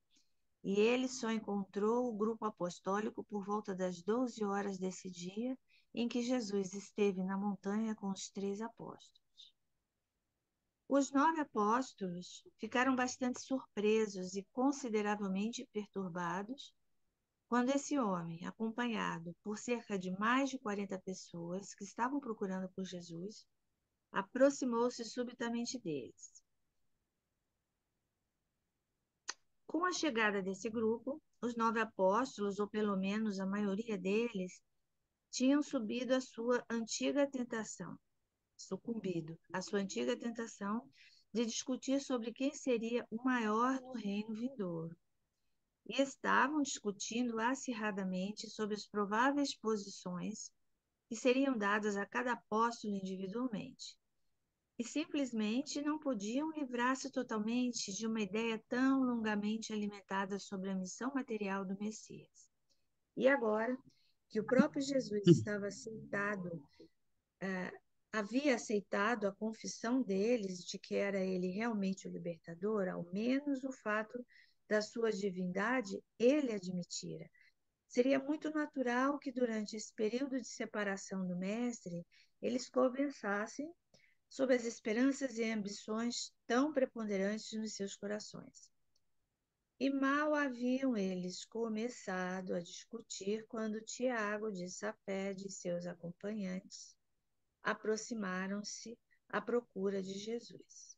E ele só encontrou o grupo apostólico por volta das 12 horas desse dia, em que Jesus esteve na montanha com os 3 apóstolos. Os 9 apóstolos ficaram bastante surpresos e consideravelmente perturbados quando esse homem, acompanhado por cerca de mais de 40 pessoas que estavam procurando por Jesus, aproximou-se subitamente deles. Com a chegada desse grupo, os 9 apóstolos, ou pelo menos a maioria deles, tinham sucumbido à sua antiga tentação de discutir sobre quem seria o maior no reino vindouro. E estavam discutindo acirradamente sobre as prováveis posições que seriam dadas a cada apóstolo individualmente. E simplesmente não podiam livrar-se totalmente de uma ideia tão longamente alimentada sobre a missão material do Messias. E agora que o próprio Jesus havia aceitado a confissão deles de que era ele realmente o libertador, ao menos o fato da sua divindade ele admitira. Seria muito natural que durante esse período de separação do mestre, eles conversassem sobre as esperanças e ambições tão preponderantes nos seus corações. E mal haviam eles começado a discutir quando Tiago de Safede e seus acompanhantes aproximaram-se à procura de Jesus.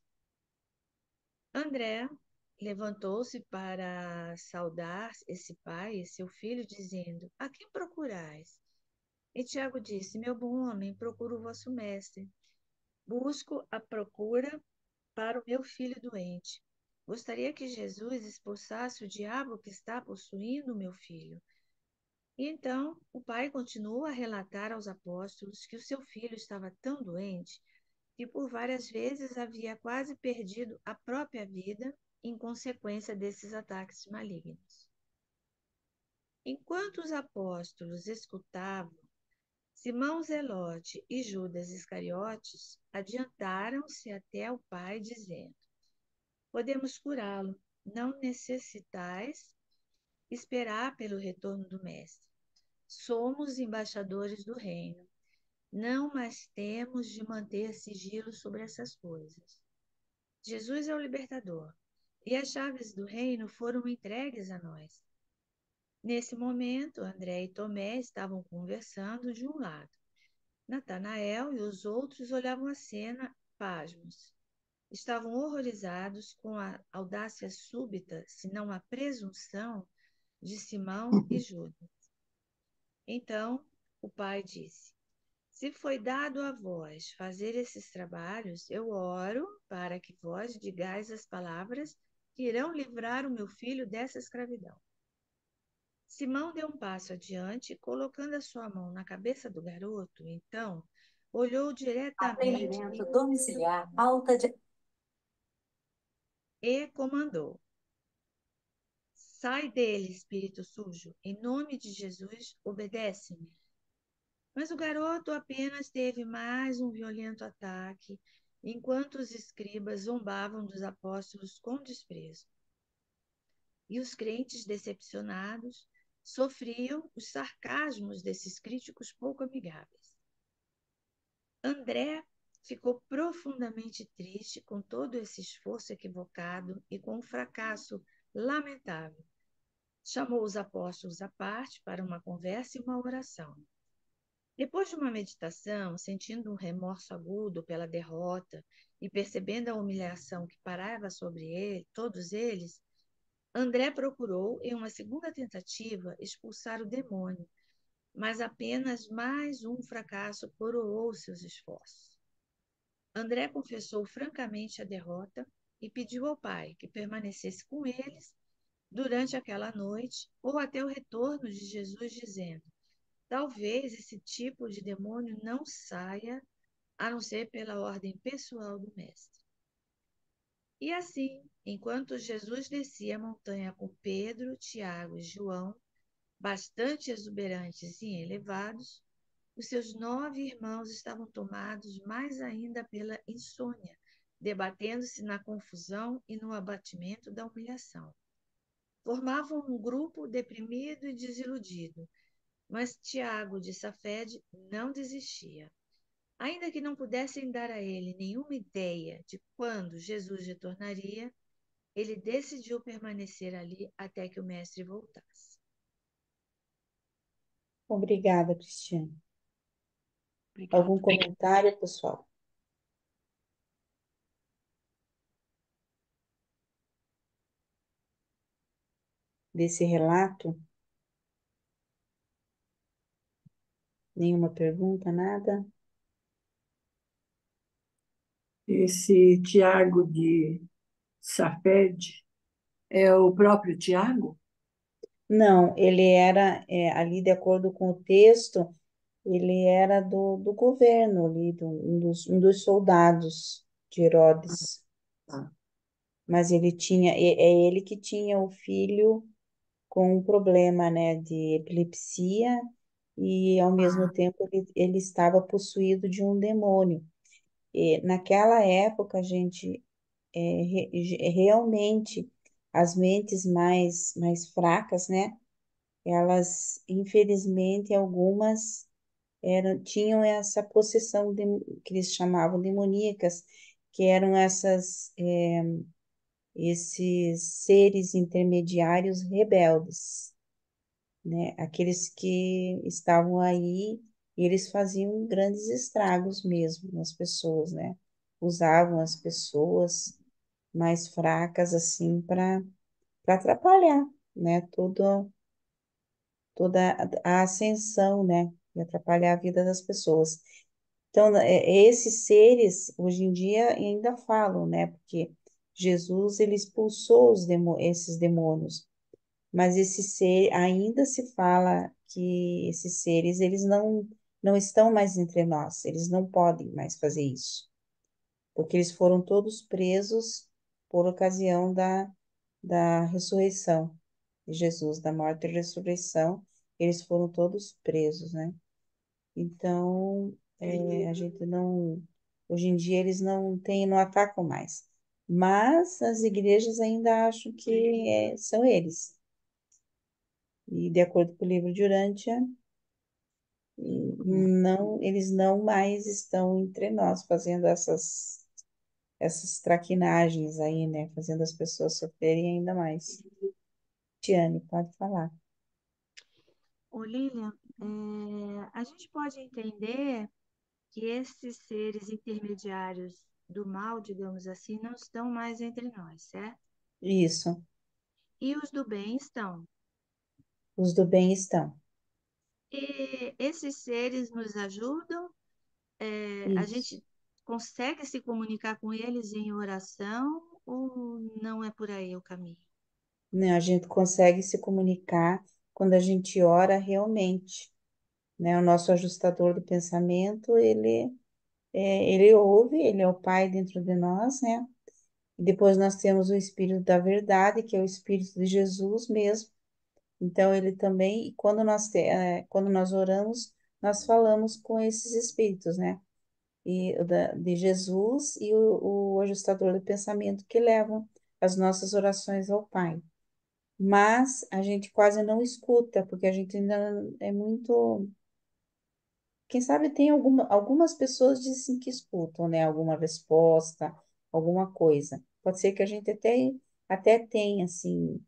André levantou-se para saudar esse pai e seu filho, dizendo: A quem procurais? E Tiago disse: Meu bom homem, procuro o vosso mestre. Busco a procura para o meu filho doente. Gostaria que Jesus expulsasse o diabo que está possuindo o meu filho. E então o pai continuou a relatar aos apóstolos que o seu filho estava tão doente que por várias vezes havia quase perdido a própria vida em consequência desses ataques malignos. Enquanto os apóstolos escutavam, Simão Zelote e Judas Iscariotes adiantaram-se até o pai, dizendo: podemos curá-lo. Não necessitais esperar pelo retorno do Mestre. Somos embaixadores do reino. Não mais temos de manter sigilo sobre essas coisas. Jesus é o libertador, e as chaves do reino foram entregues a nós. Nesse momento, André e Tomé estavam conversando de um lado. Natanael e os outros olhavam a cena, pasmos. Estavam horrorizados com a audácia súbita, se não a presunção, de Simão e Judas. Então, o pai disse: Se foi dado a vós fazer esses trabalhos, eu oro para que vós digais as palavras que irão livrar o meu filho dessa escravidão. Simão deu um passo adiante, colocando a sua mão na cabeça do garoto, então olhou diretamente Atendimento domiciliar alta de... e comandou: Sai dele, espírito sujo, em nome de Jesus, obedece-me. Mas o garoto apenas teve mais um violento ataque, enquanto os escribas zombavam dos apóstolos com desprezo. E os crentes decepcionados sofriam os sarcasmos desses críticos pouco amigáveis. André ficou profundamente triste com todo esse esforço equivocado e com o fracasso lamentável. Chamou os apóstolos à parte para uma conversa e uma oração. Depois de uma meditação, sentindo um remorso agudo pela derrota e percebendo a humilhação que parava sobre todos eles, André procurou, em uma segunda tentativa, expulsar o demônio, mas apenas mais um fracasso coroou seus esforços. André confessou francamente a derrota e pediu ao pai que permanecesse com eles durante aquela noite ou até o retorno de Jesus, dizendo: Talvez esse tipo de demônio não saia, a não ser pela ordem pessoal do Mestre. E assim, enquanto Jesus descia a montanha com Pedro, Tiago e João, bastante exuberantes e elevados, os seus 9 irmãos estavam tomados mais ainda pela insônia, debatendo-se na confusão e no abatimento da humilhação. Formavam um grupo deprimido e desiludido, mas Tiago de Safed não desistia. Ainda que não pudessem dar a ele nenhuma ideia de quando Jesus retornaria, ele decidiu permanecer ali até que o mestre voltasse. Obrigada, Cristiane. Obrigada. Algum comentário, pessoal? Desse relato? Nenhuma pergunta, nada? Esse Tiago de Safed é o próprio Tiago? Não, ele era, ali de acordo com o texto, ele era do governo ali, um dos soldados de Herodes. Ah, Mas ele tinha, é ele que tinha o filho com um problema, né, de epilepsia e ao mesmo tempo ele estava possuído de um demônio. E naquela época, gente, realmente as mentes mais fracas, né, elas, infelizmente, algumas tinham essa possessão que eles chamavam demoníacas, que eram esses seres intermediários rebeldes, né? Aqueles que estavam aí e eles faziam grandes estragos mesmo nas pessoas, né? Usavam as pessoas mais fracas assim para atrapalhar, né? Toda a ascensão, né? E atrapalhar a vida das pessoas. Então, esses seres, hoje em dia, ainda falam, né? Porque Jesus, ele expulsou esses demônios, mas esse ser, ainda se fala que esses seres, eles não estão mais entre nós, eles não podem mais fazer isso, porque eles foram todos presos por ocasião da ressurreição de Jesus, da morte e ressurreição, eles foram todos presos, né? Então, a gente não, hoje em dia eles não atacam mais. Mas as igrejas ainda acham que são eles. E de acordo com o livro de Urântia, não, eles não mais estão entre nós fazendo essas traquinagens aí, né? Fazendo as pessoas sofrerem ainda mais. Tiane, pode falar. Ô, Lilian, a gente pode entender que esses seres intermediários do mal, digamos assim, não estão mais entre nós, certo? Isso, E os do bem estão. os do bem estão. E esses seres nos ajudam, a Isso. gente consegue se comunicar com eles em oração ou não é por aí o caminho? Né? A gente consegue se comunicar quando a gente ora realmente, né? O nosso ajustador do pensamento, ele ouve, ele é o Pai dentro de nós, né? E depois nós temos o Espírito da Verdade, que é o Espírito de Jesus mesmo. Então, ele também, e quando nós oramos, nós falamos com esses espíritos, né? De Jesus e o ajustador do pensamento que levam as nossas orações ao Pai. Mas a gente quase não escuta, porque a gente ainda é muito. Quem sabe tem algumas pessoas dizem que escutam, né? Alguma resposta, alguma coisa. Pode ser que a gente até tenha, assim,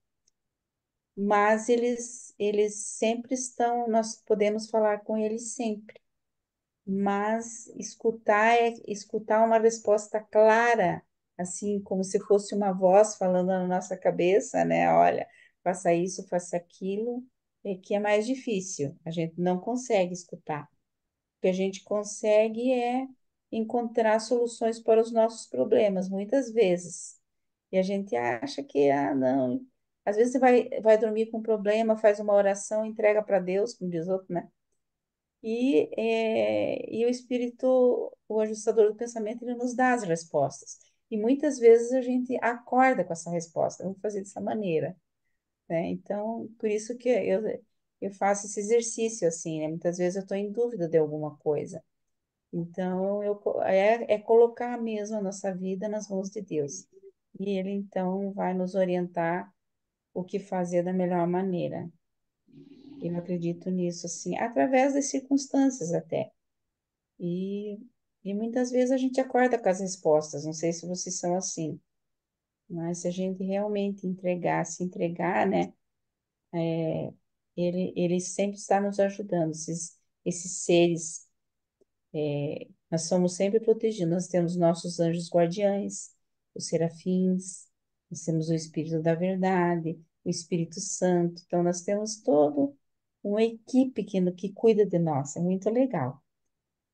mas eles sempre estão, nós podemos falar com eles sempre. Mas escutar é escutar uma resposta clara, assim, como se fosse uma voz falando na nossa cabeça, né? Olha, faça isso, faça aquilo, é que é mais difícil. A gente não consegue escutar. O que a gente consegue é encontrar soluções para os nossos problemas, muitas vezes. E a gente acha que, não. Às vezes você vai dormir com um problema, faz uma oração, entrega para Deus, como diz outro, né? E o espírito, o ajustador do pensamento, ele nos dá as respostas. E muitas vezes a gente acorda com essa resposta. Vamos fazer dessa maneira, né? Então, por isso que eu faço esse exercício assim, né? Muitas vezes eu estou em dúvida de alguma coisa. Então, é colocar mesmo a nossa vida nas mãos de Deus. E Ele, então, vai nos orientar o que fazer da melhor maneira. Eu acredito nisso, assim, através das circunstâncias até. E, e muitas vezes a gente acorda com as respostas, não sei se vocês são assim, mas se a gente realmente se entregar, né, ele sempre está nos ajudando, esses seres, nós somos sempre protegidos, nós temos nossos anjos guardiães, os serafins, nós temos o Espírito da Verdade, o Espírito Santo, então nós temos todo uma equipe que cuida de nós, é muito legal.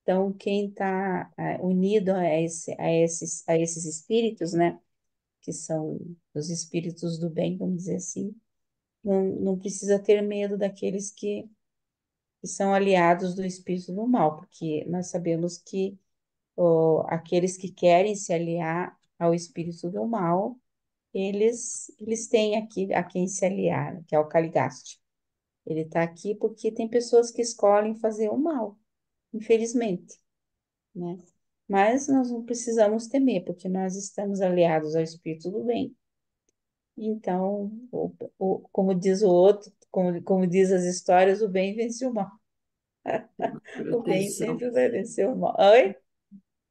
Então, quem está unido a esses espíritos, né, que são os espíritos do bem, vamos dizer assim, não precisa ter medo daqueles que são aliados do espírito do mal, porque nós sabemos que aqueles que querem se aliar ao espírito do mal, eles têm aqui a quem se aliar, que é o Caligaste. Ele está aqui porque tem pessoas que escolhem fazer o mal, infelizmente, né? Mas nós não precisamos temer, porque nós estamos aliados ao Espírito do bem. Então, como diz o outro, como diz as histórias, o bem vence o mal. O bem Proteção. sempre vai vencer o mal. Oi?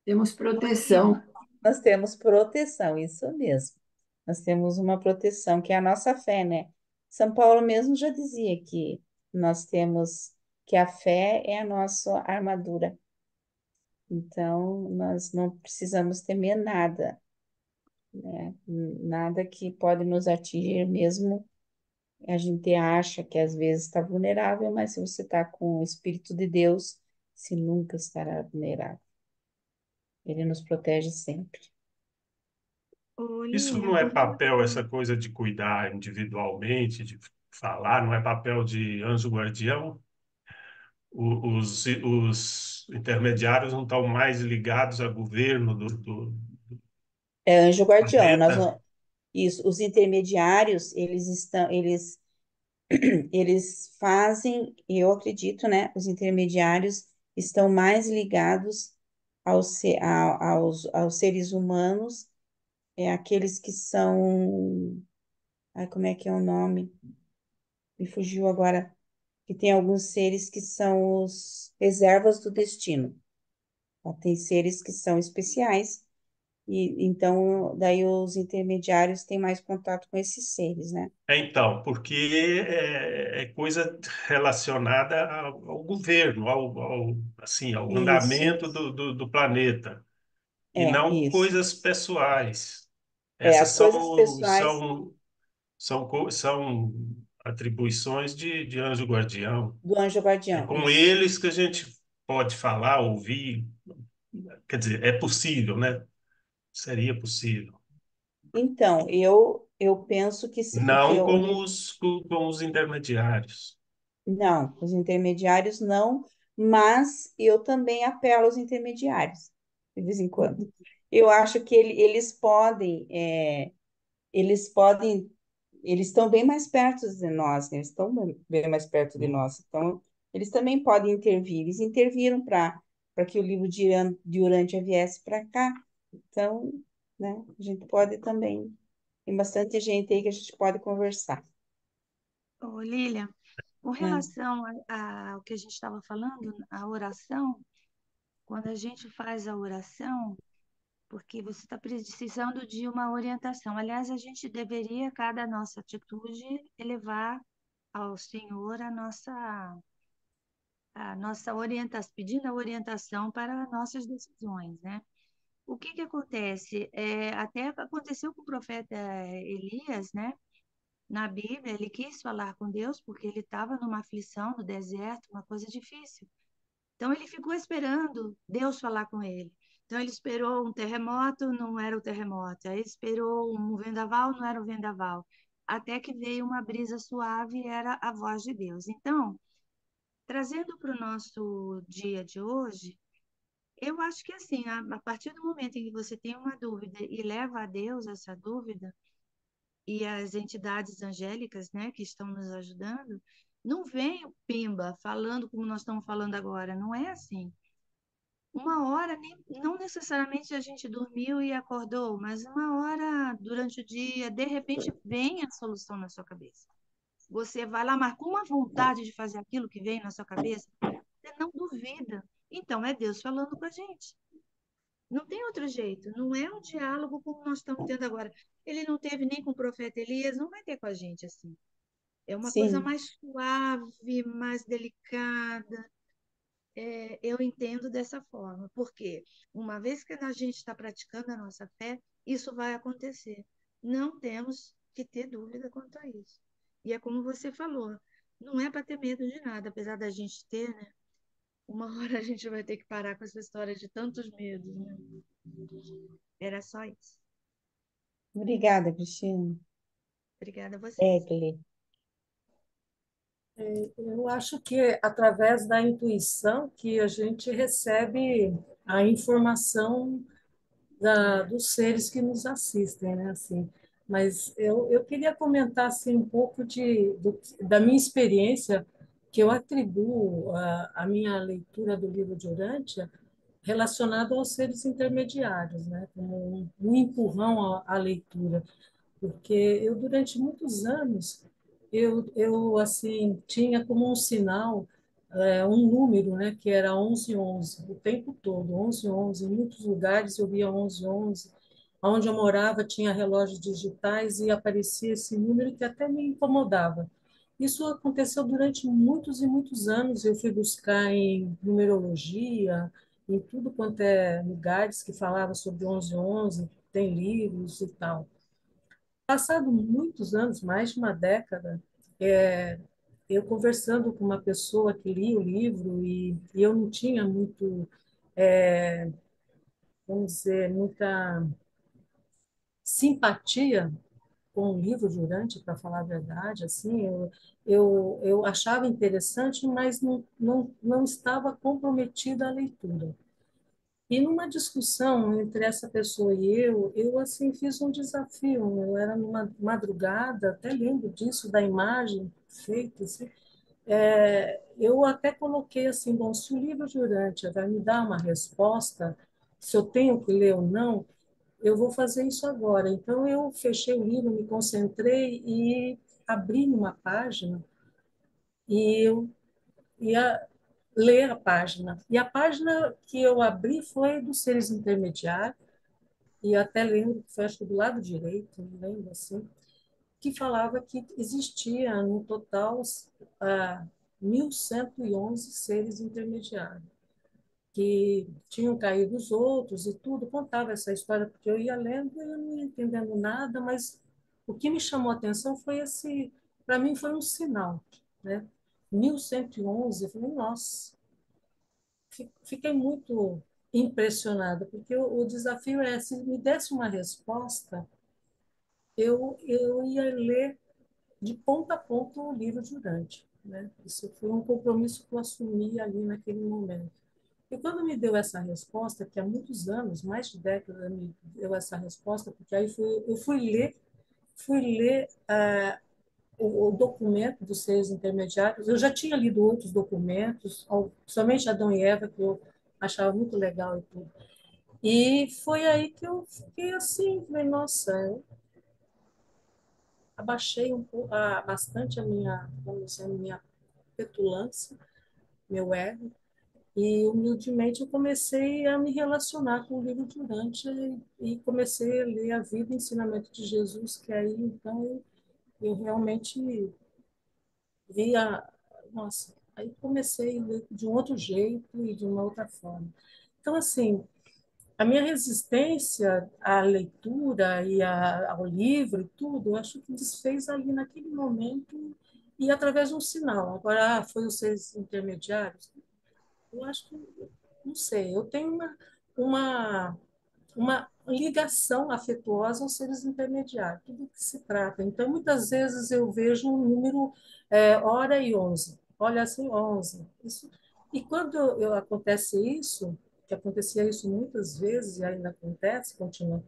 Temos Olívia, proteção. Nós temos proteção, isso mesmo. Nós temos uma proteção, que é a nossa fé, né? São Paulo mesmo já dizia que nós temos, que a fé é a nossa armadura. Então, nós não precisamos temer nada, né? Nada que pode nos atingir mesmo. A gente acha que às vezes está vulnerável, mas se você está com o Espírito de Deus, você nunca estará vulnerável. Ele nos protege sempre. Isso Lilian, não é papel, essa coisa de cuidar individualmente, de falar, não é papel de anjo guardião? Os intermediários não estão mais ligados ao governo do É anjo guardião. planeta? Isso, os intermediários, eles fazem, eu acredito, né? Os intermediários estão mais ligados aos seres humanos É aqueles que são. Ai, como é que é o nome? Me fugiu agora. Que tem alguns seres que são os reservas do destino. Tá? Tem seres que são especiais, e então daí os intermediários têm mais contato com esses seres, né? Então, porque é coisa relacionada ao governo, assim, ao Isso, andamento do planeta, e não isso. coisas pessoais. É, Essas as coisas pessoais são atribuições de anjo guardião. do anjo É guardião, com isso. eles que a gente pode falar, ouvir, quer dizer, é possível, né? Seria possível. Então, eu penso que porque Não com os intermediários. não, os intermediários não, mas eu também apelo aos intermediários, de vez em quando. Eu acho que eles podem, eles estão bem mais perto de nós, né? Eles estão bem mais perto de nós, então eles também podem intervir. Eles interviram para que o livro de Urântia viesse para cá, então, né? A gente pode também. Tem bastante gente aí que a gente pode conversar. Ô, Lilian, com Hum. relação ao que a gente estava falando, a oração, quando a gente faz a oração, porque você está precisando de uma orientação. Aliás, a gente deveria, cada nossa atitude, elevar ao Senhor a nossa orientação, pedindo a orientação para nossas decisões, né? O que que acontece? Até aconteceu com o profeta Elias, né? Na Bíblia, ele quis falar com Deus porque ele estava numa aflição no deserto, uma coisa difícil. Então ele ficou esperando Deus falar com ele. Então ele esperou um terremoto, não era o terremoto. Aí esperou um vendaval, não era o vendaval. Até que veio uma brisa suave, era a voz de Deus. Então, trazendo para o nosso dia de hoje, eu acho que assim, a partir do momento em que você tem uma dúvida e leva a Deus essa dúvida, e as entidades angélicas, né, que estão nos ajudando, não vem o Pimba falando como nós estamos falando agora, não é assim. Uma hora, não necessariamente a gente dormiu e acordou, mas uma hora durante o dia, de repente vem a solução na sua cabeça. Você vai lá, marcou uma vontade de fazer aquilo que vem na sua cabeça, você não duvida. Então é Deus falando com a gente. Não tem outro jeito, não é um diálogo como nós estamos tendo agora. Ele não teve nem com o profeta Elias, não vai ter com a gente assim. É uma coisa Sim, mais suave, mais delicada. Eu entendo dessa forma, porque uma vez que a gente está praticando a nossa fé, isso vai acontecer. Não temos que ter dúvida quanto a isso. E é como você falou, não é para ter medo de nada, apesar da gente ter, né? Uma hora a gente vai ter que parar com essa história de tantos medos, né? Era só isso. obrigada, Cristina. Obrigada a vocês. Egli. Eu acho que é através da intuição que a gente recebe a informação É. dos seres que nos assistem, né? Assim, mas eu queria comentar assim, um pouco da minha experiência, que eu atribuo a minha leitura do livro de Urântia relacionado aos seres intermediários, né? Como um empurrão à leitura, porque eu durante muitos anos eu assim tinha como um sinal um número, né, que era 1111 o tempo todo, 1111 em muitos lugares eu via 1111. Onde eu morava tinha relógios digitais e aparecia esse número que até me incomodava. Isso aconteceu durante muitos e muitos anos. Eu fui buscar em numerologia, em tudo quanto é lugares que falava sobre 1111, tem livros e tal. Passado muitos anos, mais de uma década, é, eu conversando com uma pessoa que lia o livro e eu não tinha muito, vamos dizer, muita simpatia com o livro Durante, para falar a verdade, assim, eu achava interessante, mas não estava comprometida à leitura. E numa discussão entre essa pessoa e eu assim fiz um desafio. Eu era numa madrugada, até lembro disso, da imagem feita. Assim. Eu até coloquei assim, bom, se o livro Durante vai me dar uma resposta, se eu tenho que ler ou não, eu vou fazer isso agora. Então, eu fechei o livro, me concentrei e abri numa página e eu ia ler a página. E a página que eu abri foi dos seres intermediários, e até lembro que foi, acho que do lado direito, não lembro assim, que falava que existia, no total, 1.111 seres intermediários, que tinham caído os outros e tudo. Contava essa história, porque eu ia lendo e eu não ia entendendo nada, mas o que me chamou a atenção foi esse, para mim foi um sinal, né? 1.111, eu falei, nossa, fiquei muito impressionada, porque o desafio é, se me desse uma resposta, eu ia ler de ponta a ponta o livro de Urante, né? Isso foi um compromisso que eu assumi ali naquele momento. E quando me deu essa resposta, que há muitos anos, mais de décadas, me deu essa resposta, porque aí eu fui ler o documento dos seres intermediários. Eu já tinha lido outros documentos, somente Adão e Eva, que eu achava muito legal e tudo. E foi aí que eu fiquei assim, falei, nossa, eu abaixei um pouco, bastante a minha, vamos dizer, a minha petulância, meu ego, e humildemente eu comecei a me relacionar com o livro de Dante e comecei a ler a vida e ensinamento de Jesus, que aí então eu realmente via, nossa, aí comecei a ler de um outro jeito e de uma outra forma. Então, assim, a minha resistência à leitura e ao livro e tudo, eu acho que desfez ali naquele momento e através de um sinal. Agora, foi os seres intermediários? Eu acho que, não sei, eu tenho uma, uma ligação afetuosa aos seres intermediários, tudo que se trata. Então, muitas vezes eu vejo um número, hora e 11, olha assim, 11. Isso, e quando acontece isso, que acontecia isso muitas vezes e ainda acontece, continua,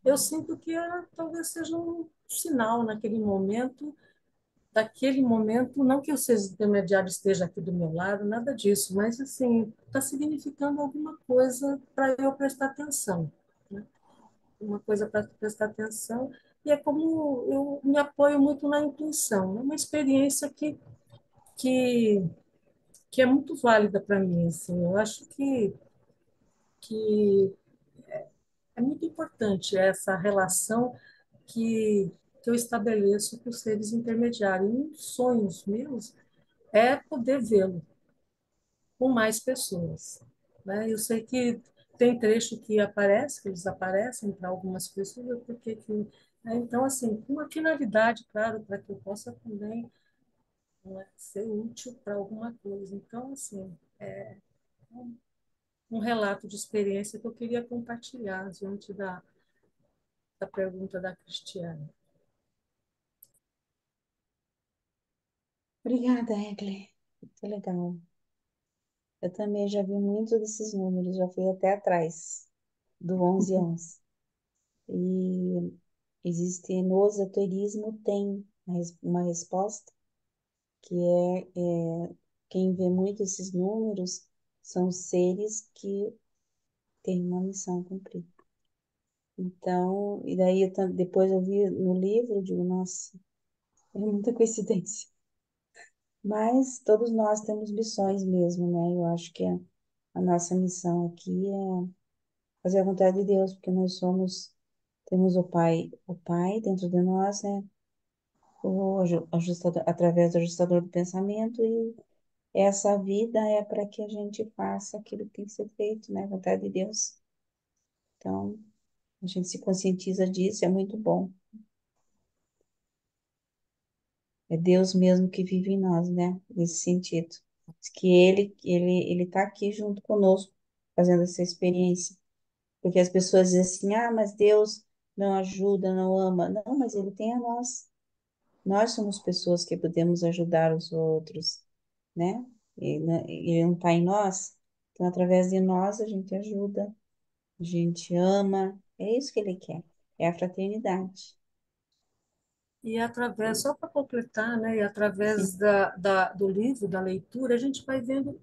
eu sinto que talvez seja um sinal naquele momento, daquele momento, não que o seu intermediário esteja aqui do meu lado, nada disso, mas assim, está significando alguma coisa para eu prestar atenção, né? Uma coisa para prestar atenção, e é como eu me apoio muito na intuição, é uma experiência que, que é muito válida para mim, assim, eu acho que é muito importante essa relação que, que eu estabeleço com os seres intermediários. E um dos sonhos meus é poder vê-lo com mais pessoas, né? Eu sei que tem trecho que aparece, que eles aparecem para algumas pessoas, porque né? Então, assim, com uma finalidade, claro, para que eu possa também, né, ser útil para alguma coisa. Então, assim, um relato de experiência que eu queria compartilhar diante da pergunta da Cristiane. Obrigada, Egle. Muito legal. Eu também já vi muitos desses números, já fui até atrás do 1111. E existe no esoterismo tem uma resposta que quem vê muito esses números são seres que têm uma missão a cumprir. Então, e daí depois eu vi no livro, digo, nossa, é muita coincidência. Mas todos nós temos missões mesmo, né? Eu acho que a nossa missão aqui é fazer a vontade de Deus, porque temos o Pai dentro de nós, né? O ajustador, através do ajustador do pensamento, e essa vida é para que a gente faça aquilo que tem que ser feito, né? A vontade de Deus. Então, a gente se conscientiza disso, é muito bom. É Deus mesmo que vive em nós, né? Nesse sentido. Diz que ele está aqui junto conosco, fazendo essa experiência. Porque as pessoas dizem assim, ah, mas Deus não ajuda, não ama. Não, mas Ele tem a nós. Nós somos pessoas que podemos ajudar os outros, né? Ele não está em nós. Então, através de nós, a gente ajuda, a gente ama. É isso que Ele quer. É a fraternidade. E através, só para completar, né, e Sim. através do livro, da leitura, a gente vai vendo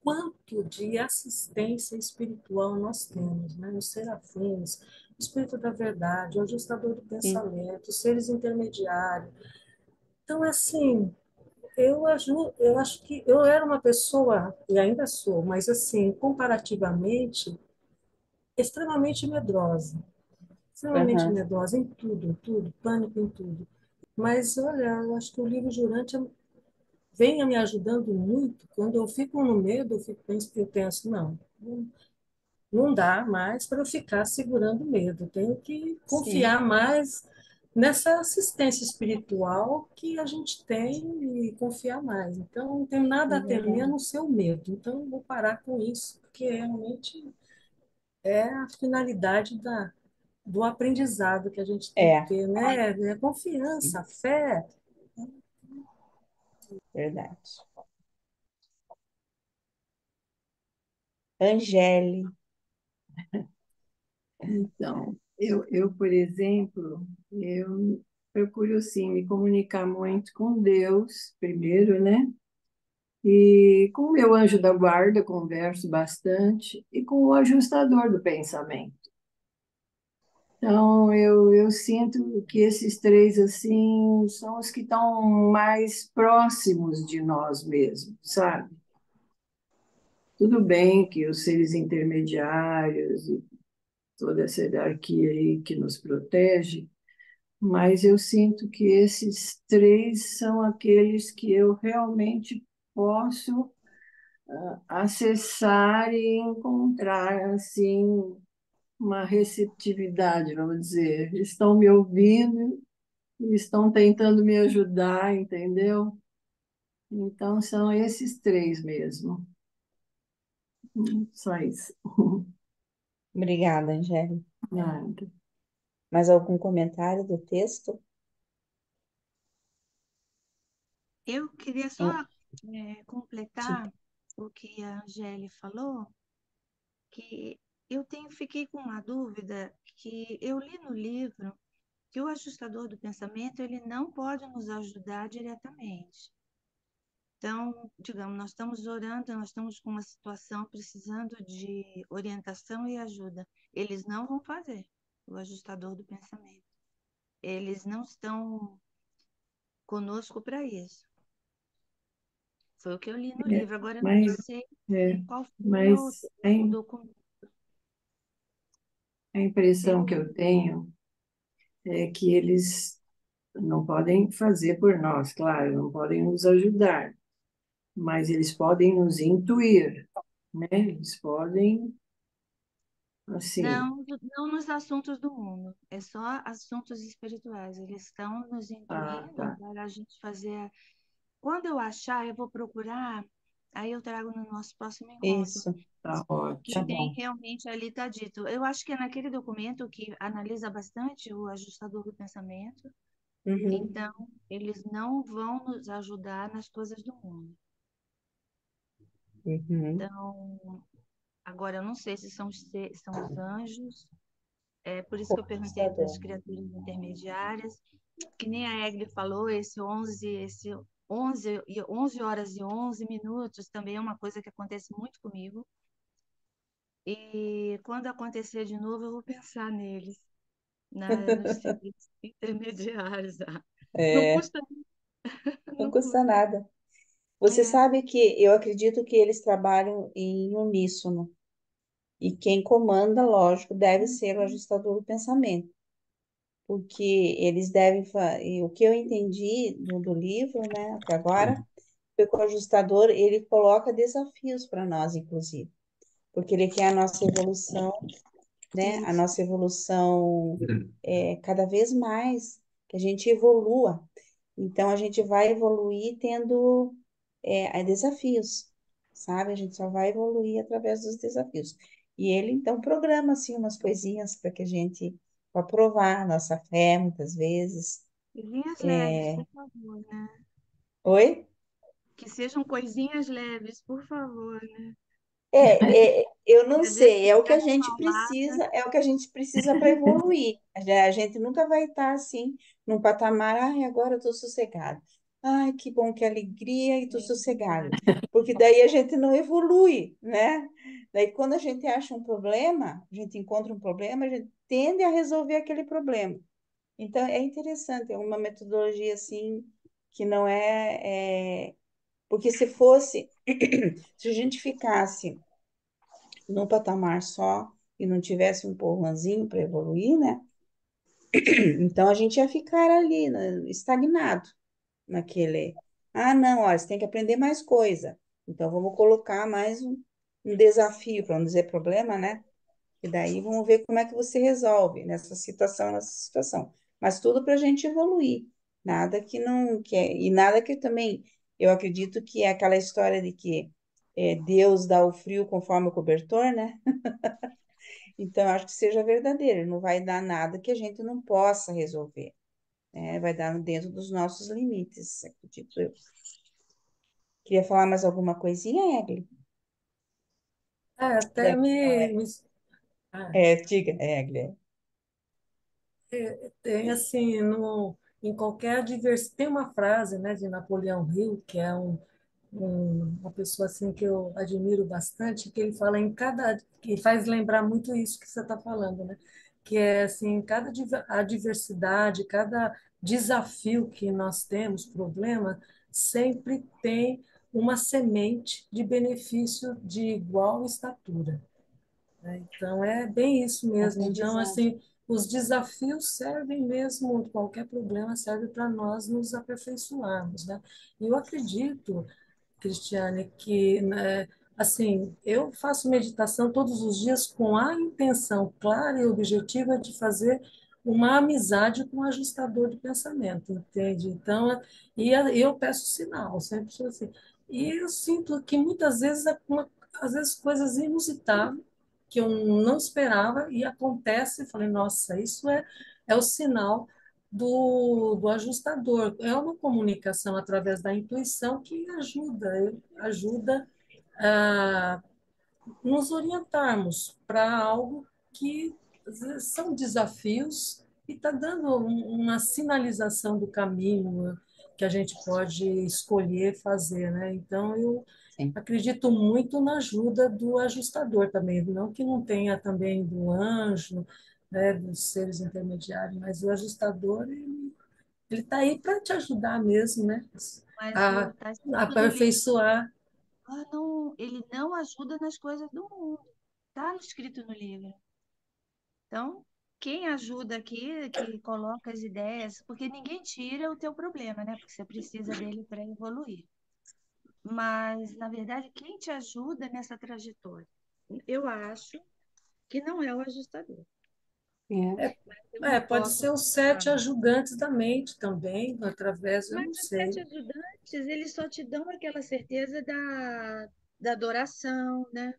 quanto de assistência espiritual nós temos, né? Os serafins, o Espírito da Verdade, o ajustador do Sim. pensamento, os seres intermediários. Então, assim, eu acho que eu era uma pessoa, e ainda sou, mas assim, comparativamente, extremamente medrosa. Extremamente Aham. medrosa em tudo, pânico em tudo. Mas, olha, eu acho que o livro Jurante vem me ajudando muito. Quando eu fico no medo, eu penso, não, não dá mais para eu ficar segurando o medo. Tenho que Sim. confiar mais nessa assistência espiritual que a gente tem e confiar mais. Então, não tenho É nada a temer a verdade. não ser o medo. Então, eu vou parar com isso, porque realmente é a finalidade do aprendizado que a gente tem que É, ter, né? É sim, confiança, fé. verdade. Angele. Então, por exemplo, eu procuro, assim, me comunicar muito com Deus, primeiro, né? E com o meu anjo da guarda, converso bastante, e com o ajustador do pensamento. Então, eu sinto que esses três, assim, são os que estão mais próximos de nós mesmos, sabe? Tudo bem que os seres intermediários e toda essa hierarquia aí que nos protege, mas eu sinto que esses três são aqueles que eu realmente posso acessar e encontrar, assim, uma receptividade, vamos dizer. Estão me ouvindo, estão tentando me ajudar, entendeu? Então, são esses três mesmo. Só isso. Obrigada, Angele. Nada. Mais algum comentário do texto? Eu queria só Hum, sim. completar o que a Angele falou, que fiquei com uma dúvida que eu li no livro que o ajustador do pensamento ele não pode nos ajudar diretamente. Então, digamos, nós estamos orando, nós estamos com uma situação precisando de orientação e ajuda. Eles não vão fazer o ajustador do pensamento. Eles não estão conosco para isso. Foi o que eu li no É, livro. Agora, eu não mas, sei é, qual foi mas o documento. a impressão que Eu, eu tenho é que eles não podem fazer por nós, claro, não podem nos ajudar, mas eles podem nos intuir, né? Eles podem, assim, não nos assuntos do mundo, é só assuntos espirituais. Eles estão nos ah, intuindo tá, para a gente fazer. Quando eu achar, eu vou procurar, aí eu trago no nosso próximo encontro. Isso, tá tá Que ótimo. tem bom. realmente ali está dito. Eu acho que é naquele documento que analisa bastante o ajustador do pensamento. Uhum, Então, eles não vão nos ajudar nas coisas do mundo. uhum. Então, agora eu não sei se são os anjos. É por isso O que eu perguntei das ajustador. criaturas intermediárias. Que nem a Egli falou, esse 11 horas e 11 minutos também é uma coisa que acontece muito comigo. E quando acontecer de novo, eu vou pensar neles, nos seres intermediários. Não É, custa, não não custa custa. nada. Você É. sabe que eu acredito que eles trabalham em uníssono. E quem comanda, lógico, deve ser o ajustador do pensamento. Porque eles devem. E o que eu entendi do livro, né, até agora, foi que o ajustador ele coloca desafios para nós, inclusive. Porque ele quer a nossa evolução, né? A Isso. nossa evolução cada vez mais, que a gente evolua. Então, a gente vai evoluir tendo desafios, sabe? A gente só vai evoluir através dos desafios. E ele, então, programa, assim, umas coisinhas para que a gente, para provar a nossa fé, muitas vezes. Coisinhas leves, por favor, né? Oi? Que sejam coisinhas leves, por favor, né? Eu não E às vezes sei, é o que ficar a gente acalmada. precisa, é o que a gente precisa para evoluir. A gente nunca vai estar assim, num patamar, agora eu estou sossegado. ai, que bom, que alegria e tô sossegada. Porque daí a gente não evolui, né? Daí quando a gente acha um problema, a gente encontra um problema, a gente tende a resolver aquele problema. Então é interessante, é uma metodologia assim que não porque se fosse, se a gente ficasse num patamar só e não tivesse um empurrãozinho para evoluir, né? Então a gente ia ficar ali, né, estagnado naquele. Ah, não, olha, você tem que aprender mais coisa. Então vamos colocar mais um desafio, para não dizer problema, né? E daí vamos ver como é que você resolve nessa situação. Mas tudo para a gente evoluir. Nada que não quer. E nada que também. Eu acredito que é aquela história de que Deus dá o frio conforme o cobertor, né? Então, eu acho que seja verdadeiro. Ele não vai dar nada que a gente não possa resolver, né? Vai dar dentro dos nossos limites, acredito eu. Queria falar mais alguma coisinha, Egli? Até ah, Diga, Egli. tem assim, no, em qualquer diversidade, tem uma frase, né, de Napoleão Hill, que é uma pessoa assim que eu admiro bastante, que ele fala em cada, que faz lembrar muito isso que você está falando, né? Que é assim, a diversidade, cada desafio que nós temos, problema, sempre tem uma semente de benefício de igual estatura, né? Então, é bem isso mesmo. Então, Aprendizado. assim, os desafios servem mesmo, qualquer problema serve para nós nos aperfeiçoarmos, né? E eu acredito, Cristiane, que, né, assim, eu faço meditação todos os dias com a intenção clara e objetiva de fazer uma amizade com o ajustador de pensamento, entende? Então, eu peço sinal, sempre sou assim. E eu sinto que muitas vezes, às vezes coisas inusitadas que eu não esperava e acontece, eu falei, nossa, é o sinal do ajustador. É uma comunicação através da intuição que ajuda a nos orientarmos para algo que às vezes, são desafios e está dando uma sinalização do caminho que a gente pode escolher fazer, né? Então, eu Sim. acredito muito na ajuda do ajustador também, não que não tenha também do anjo, né, dos seres intermediários, mas o ajustador, ele está aí para te ajudar mesmo, né? Mas A está escrito no livro. aperfeiçoar. Não, ele não ajuda nas coisas do mundo. Está escrito no livro. Então, quem ajuda aqui, que coloca as ideias, porque ninguém tira o teu problema, né? Porque você precisa dele para evoluir. Mas, na verdade, quem te ajuda nessa trajetória? Eu acho que não é o ajustador. É. Eu não Pode posso ser os falar. 7 ajudantes da mente também, através, eu Mas não os sei. 7 ajudantes, eles só te dão aquela certeza da adoração, né?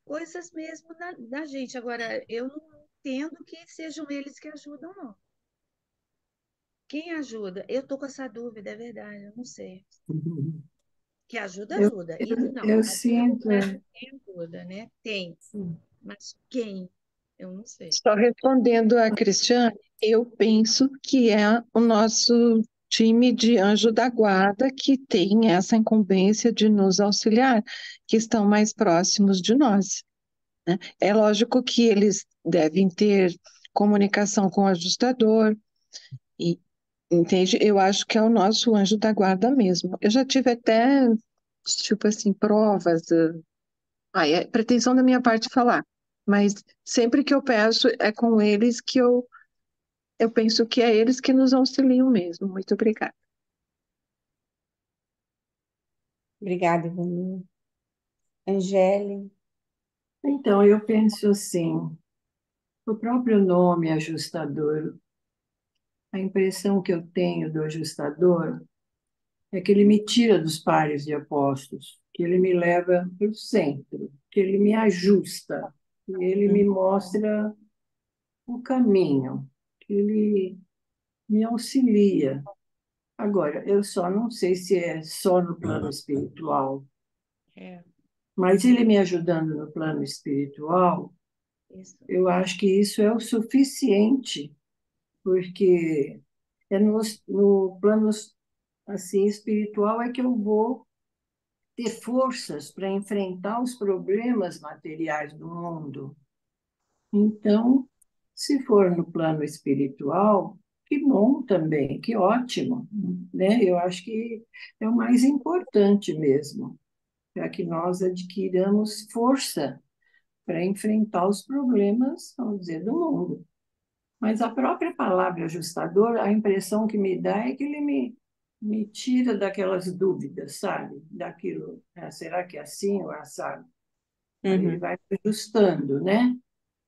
Coisas mesmo da gente. Agora, eu não entendo que sejam eles que ajudam, não. Quem ajuda? Eu tô com essa dúvida, é verdade, eu não sei. Que ajuda, Eu, ajuda. Isso eu, não. eu A Bíblia sinto, traz quem ajuda, né? Tem. Sim. Mas quem? Eu não sei. Só respondendo a Cristiane, eu penso que é o nosso time de anjo da guarda que tem essa incumbência de nos auxiliar, que estão mais próximos de nós, né? É lógico que eles devem ter comunicação com o ajustador, e, entende? Eu acho que é o nosso anjo da guarda mesmo. Eu já tive até, tipo assim, provas. É pretensão da minha parte falar, mas sempre que eu peço é com eles que eu penso que é eles que nos auxiliam mesmo. Muito obrigada. Obrigada, Ivani. Angélica. então, eu penso assim, o próprio nome ajustador, a impressão que eu tenho do ajustador é que ele me tira dos pares de apóstolos, que ele me leva para o centro, que ele me ajusta, que ele me mostra o caminho, que ele me auxilia. Agora, eu só não sei se é só no plano espiritual, É, mas ele me ajudando no plano espiritual, isso. eu acho que isso é o suficiente, porque é no plano assim espiritual é que eu vou ter forças para enfrentar os problemas materiais do mundo. Então, se for no plano espiritual, que bom também, que ótimo, né? Eu acho que é o mais importante mesmo, para que nós adquiramos força para enfrentar os problemas, vamos dizer, do mundo. Mas a própria palavra ajustador, a impressão que me dá é que ele me tira daquelas dúvidas, sabe? Daquilo, será que é assim ou é assado? Aí ele Uhum, vai ajustando, né?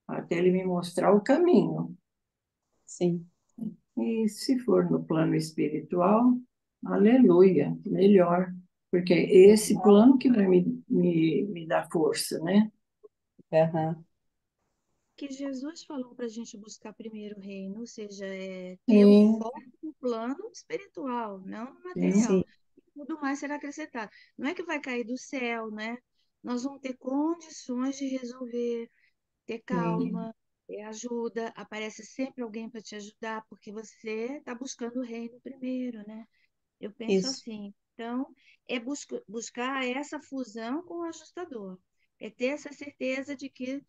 Até ele me mostrar o caminho. sim, E se for no plano espiritual, aleluia, melhor. Porque é esse plano que vai me dar força, né? aham, Que Jesus falou para a gente buscar primeiro o reino, ou seja, ter o Sim, foco no plano espiritual, não no sim, material. sim, Tudo mais será acrescentado. Não é que vai cair do céu, né? Nós vamos ter condições de resolver, ter sim. calma, ter ajuda. Aparece sempre alguém para te ajudar, porque você está buscando o reino primeiro, né? Eu penso isso, assim. Então, é buscar essa fusão com o ajustador. É ter essa certeza de que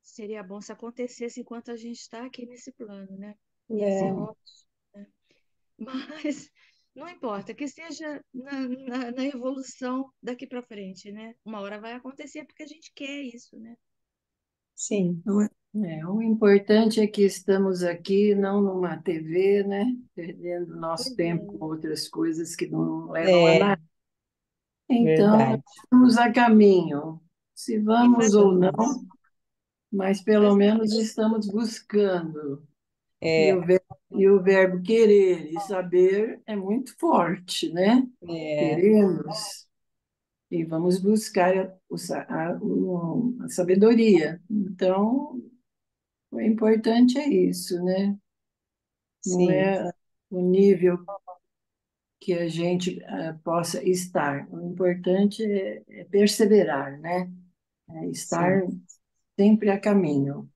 seria bom se acontecesse enquanto a gente está aqui nesse plano, né? Ia ser é, ótimo, né? Mas não importa, que seja na evolução daqui para frente, né? Uma hora vai acontecer porque a gente quer isso, né? sim, O importante é que estamos aqui, não numa TV, né? Perdendo nosso Pois tempo com é, outras coisas que não levam a é nada. Então, verdade, estamos a caminho. Se e vamos ou não, estamos, mas pelo faz menos parte. estamos buscando. E é, o verbo querer e saber é muito forte, né? é, Queremos e vamos buscar a sabedoria. Então, o importante é isso, né? Não sim, é o nível que a gente possa estar. O importante é perseverar, né? É estar sim. sempre a caminho.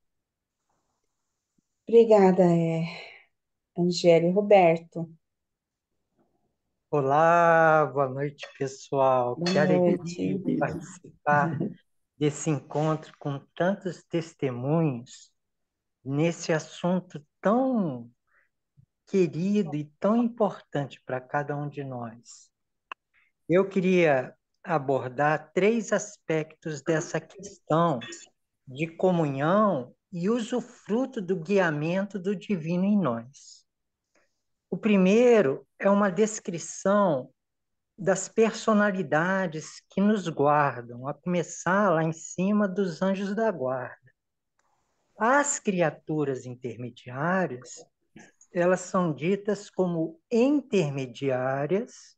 Obrigada, Angélia e Roberto. Olá, boa noite, pessoal. Boa Que alegria noite. participar desse encontro com tantos testemunhos nesse assunto tão querido e tão importante para cada um de nós. Eu queria abordar três aspectos dessa questão de comunhão e usufruto do guiamento do divino em nós. O primeiro é uma descrição das personalidades que nos guardam, a começar lá em cima dos anjos da guarda. As criaturas intermediárias, elas são ditas como intermediárias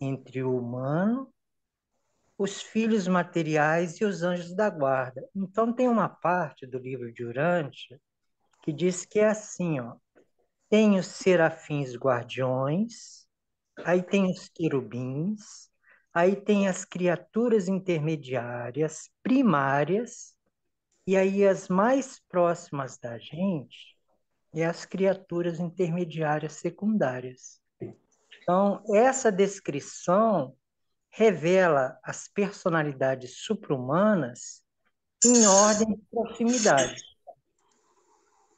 entre o humano, os filhos materiais e os anjos da guarda. Então tem uma parte do livro de Urântia que diz que é assim, ó, tem os serafins guardiões, aí tem os querubins, aí tem as criaturas intermediárias, primárias, e aí as mais próximas da gente é as criaturas intermediárias secundárias. Então, essa descrição revela as personalidades supra-humanas em ordem de proximidade.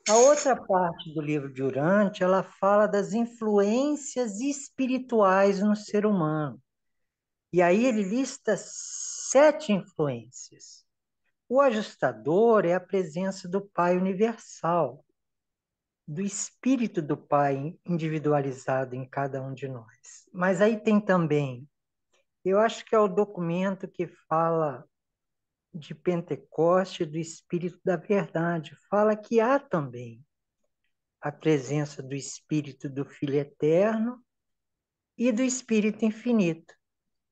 A outra parte do livro de Urântia, ela fala das influências espirituais no ser humano. E aí ele lista 7 influências. O ajustador é a presença do Pai universal, do Espírito do Pai individualizado em cada um de nós. Mas aí tem também, eu acho que é o documento que fala de Pentecoste, do Espírito da Verdade, fala que há também a presença do Espírito do Filho Eterno e do Espírito Infinito,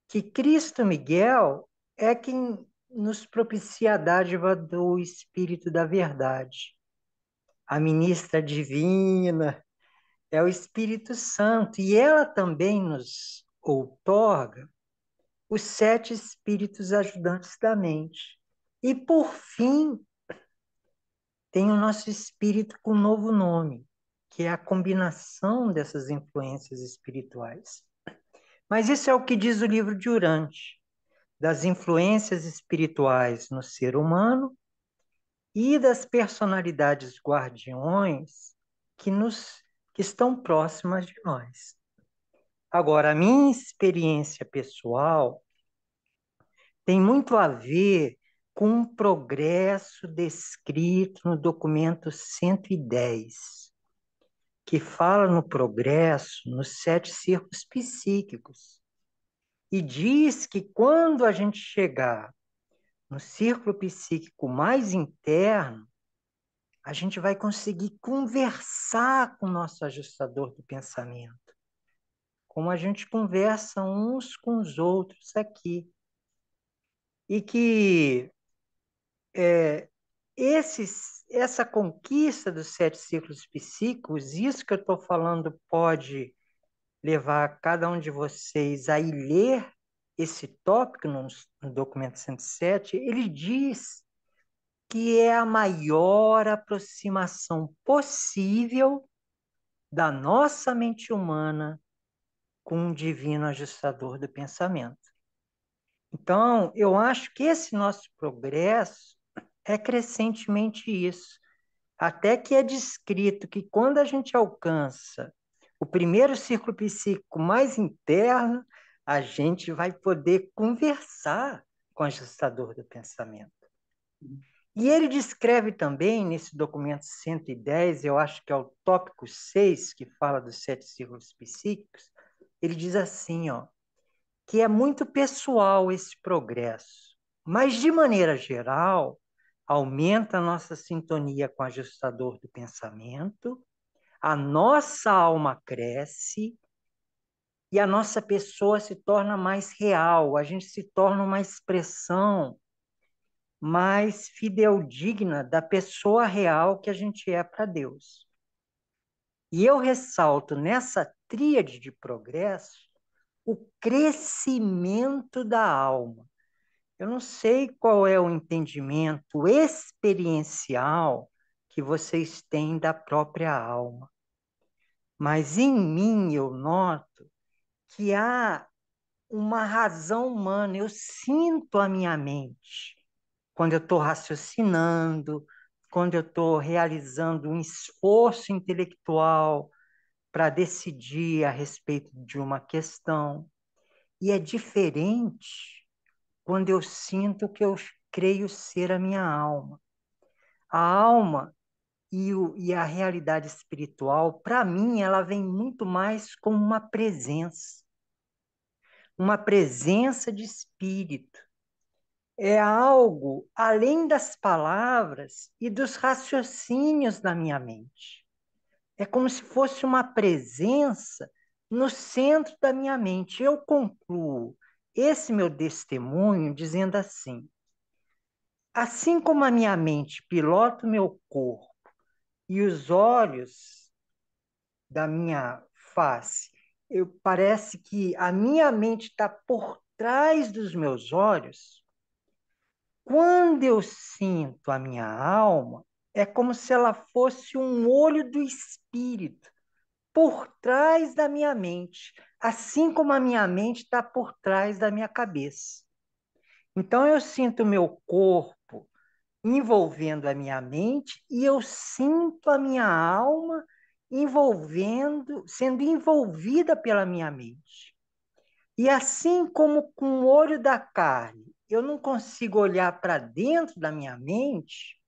que Cristo Miguel é quem nos propicia a dádiva do Espírito da Verdade. A ministra divina é o Espírito Santo, e ela também nos outorga os 7 espíritos ajudantes da mente. E, por fim, tem o nosso espírito com um novo nome, que é a combinação dessas influências espirituais. Mas isso é o que diz o livro de Urante, das influências espirituais no ser humano e das personalidades guardiões que que estão próximas de nós. Agora, a minha experiência pessoal tem muito a ver com o progresso descrito no documento 110, que fala no progresso nos 7 círculos psíquicos, e diz que quando a gente chegar no círculo psíquico mais interno, a gente vai conseguir conversar com o nosso ajustador do pensamento, como a gente conversa uns com os outros aqui. E que essa conquista dos 7 ciclos psíquicos, isso que eu estou falando pode levar cada um de vocês a ir ler esse tópico no documento 107, ele diz que é a maior aproximação possível da nossa mente humana com um divino ajustador do pensamento. Então, eu acho que esse nosso progresso é crescentemente isso. Até que é descrito que quando a gente alcança o primeiro círculo psíquico mais interno, a gente vai poder conversar com o ajustador do pensamento. E ele descreve também, nesse documento 110, eu acho que é o tópico 6, que fala dos 7 círculos psíquicos, ele diz assim, ó, que é muito pessoal esse progresso, mas, de maneira geral, aumenta a nossa sintonia com o ajustador do pensamento, a nossa alma cresce e a nossa pessoa se torna mais real, a gente se torna uma expressão mais fidedigna da pessoa real que a gente é para Deus. E eu ressalto nessa tríade de progresso o crescimento da alma. Eu não sei qual é o entendimento experiencial que vocês têm da própria alma, mas em mim eu noto que há uma razão humana. Eu sinto a minha mente quando eu estou raciocinando, quando eu estou realizando um esforço intelectual para decidir a respeito de uma questão. E é diferente quando eu sinto que eu creio ser a minha alma. A alma e a realidade espiritual, para mim, ela vem muito mais como uma presença de espírito. É algo além das palavras e dos raciocínios da minha mente. É como se fosse uma presença no centro da minha mente. Eu concluo esse meu testemunho dizendo assim como a minha mente pilota o meu corpo e os olhos da minha face, parece que a minha mente está por trás dos meus olhos. Quando eu sinto a minha alma, é como se ela fosse um olho do espírito por trás da minha mente, assim como a minha mente está por trás da minha cabeça. Então eu sinto o meu corpo envolvendo a minha mente e eu sinto a minha alma sendo envolvida pela minha mente. E assim como com o olho da carne, eu não consigo olhar para dentro da minha mente,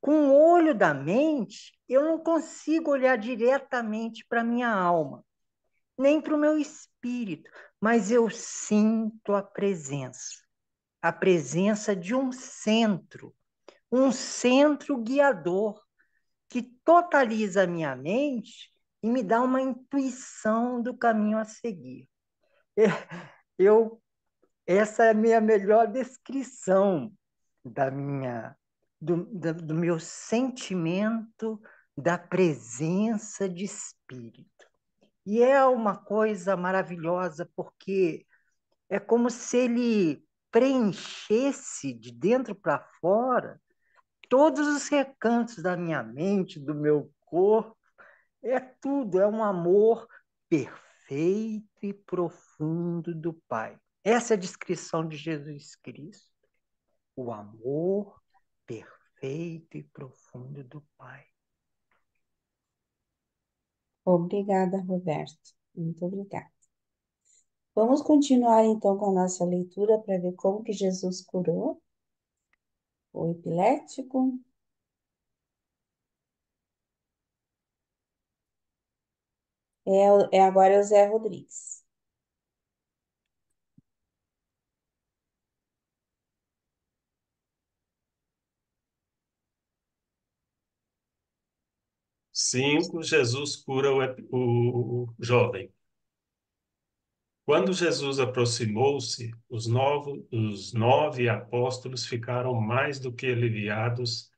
com o olho da mente, eu não consigo olhar diretamente para a minha alma, nem para o meu espírito, mas eu sinto a presença de um centro guiador, que totaliza a minha mente e me dá uma intuição do caminho a seguir. Eu, essa é a minha melhor descrição do meu sentimento da presença de espírito. E é uma coisa maravilhosa, porque é como se ele preenchesse de dentro para fora todos os recantos da minha mente, do meu corpo. É tudo, é um amor perfeito, e profundo do Pai. Essa é a descrição de Jesus Cristo. O amor perfeito e profundo do Pai. Obrigada, Roberto. Muito obrigada. Vamos continuar então com a nossa leitura para ver como que Jesus curou o epilético. Agora é o Zé Rodrigues. Cinco, Jesus cura o jovem. Quando Jesus aproximou-se, os 9 apóstolos ficaram mais do que aliviados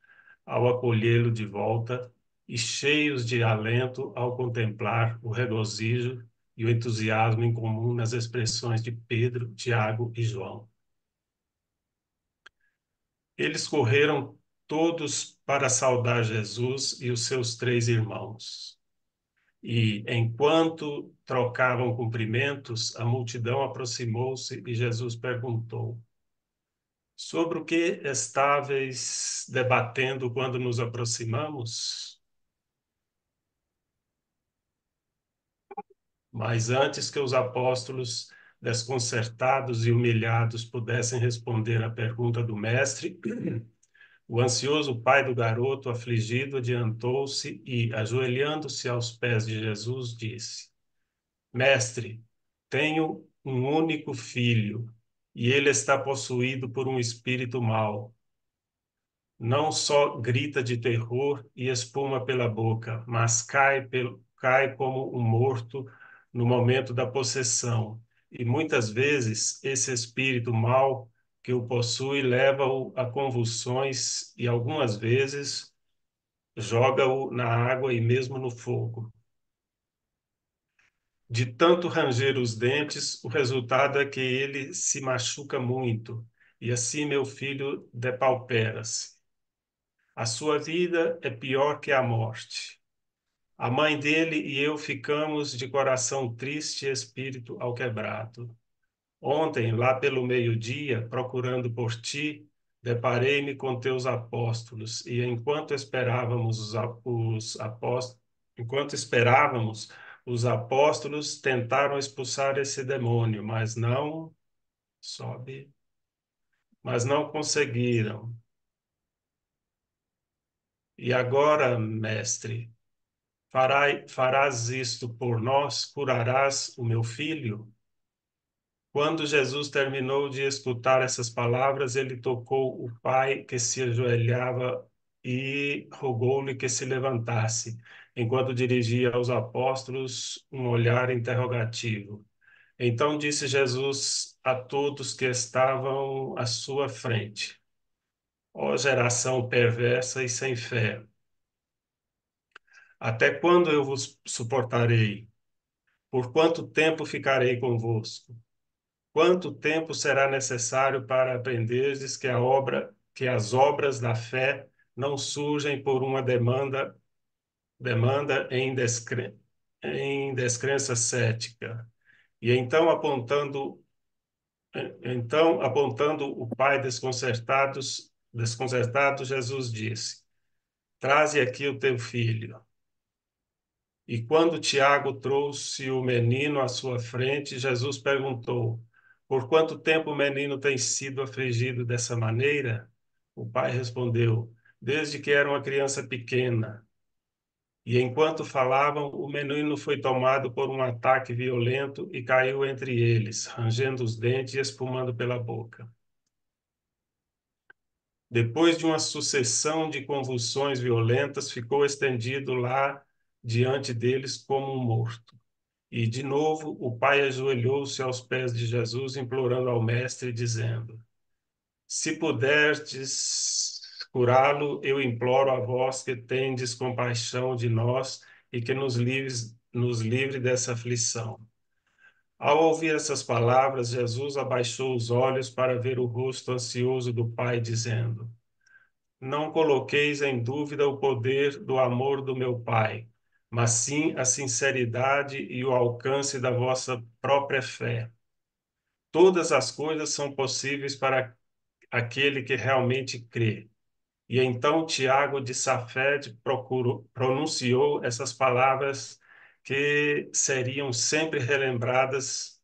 ao acolhê-lo de volta e cheios de alento ao contemplar o regozijo e o entusiasmo em comum nas expressões de Pedro, Tiago e João. Eles correram todos para saudar Jesus e os seus 3 irmãos. E, enquanto trocavam cumprimentos, a multidão aproximou-se e Jesus perguntou: sobre o que estáveis debatendo quando nos aproximamos? Mas antes que os apóstolos, desconcertados e humilhados, pudessem responder à pergunta do mestre, o ansioso pai do garoto, afligido, adiantou-se e, ajoelhando-se aos pés de Jesus, disse: Mestre, tenho um único filho, e ele está possuído por um espírito mau. Não só grita de terror e espuma pela boca, mas cai como um morto no momento da possessão. E muitas vezes esse espírito mau que o possui leva-o a convulsões e algumas vezes joga-o na água e mesmo no fogo. De tanto ranger os dentes, o resultado é que ele se machuca muito, e assim meu filho depaupera-se. A sua vida é pior que a morte. A mãe dele e eu ficamos de coração triste e espírito alquebrado. Ontem, lá pelo meio-dia, procurando por ti, deparei-me com teus apóstolos, e enquanto esperávamos, os apóstolos tentaram expulsar esse demônio, mas não conseguiram. E agora, mestre, farás isto por nós? Curarás o meu filho? Quando Jesus terminou de escutar essas palavras, ele tocou o pai que se ajoelhava e rogou-lhe que se levantasse, enquanto dirigia aos apóstolos um olhar interrogativo. Então disse Jesus a todos que estavam à sua frente: Ó geração perversa e sem fé, até quando eu vos suportarei? Por quanto tempo ficarei convosco? Quanto tempo será necessário para aprenderdes que as obras da fé não surgem por uma demanda em descrença cética? E apontando o pai desconcertado, Jesus disse: Traze aqui o teu filho. E quando Tiago trouxe o menino à sua frente, Jesus perguntou: Por quanto tempo o menino tem sido afligido dessa maneira? O pai respondeu: Desde que era uma criança pequena. E enquanto falavam, o menino foi tomado por um ataque violento e caiu entre eles, rangendo os dentes e espumando pela boca. Depois de uma sucessão de convulsões violentas, ficou estendido lá diante deles como um morto. E, de novo, o pai ajoelhou-se aos pés de Jesus, implorando ao mestre, dizendo: Se puderdes curá-lo, eu imploro a vós que tendes compaixão de nós e que nos livre dessa aflição. Ao ouvir essas palavras, Jesus abaixou os olhos para ver o rosto ansioso do pai, dizendo: Não coloqueis em dúvida o poder do amor do meu pai. mas sim a sinceridade e o alcance da vossa própria fé. Todas as coisas são possíveis para aquele que realmente crê. E então Tiago de Safed pronunciou essas palavras que seriam sempre relembradas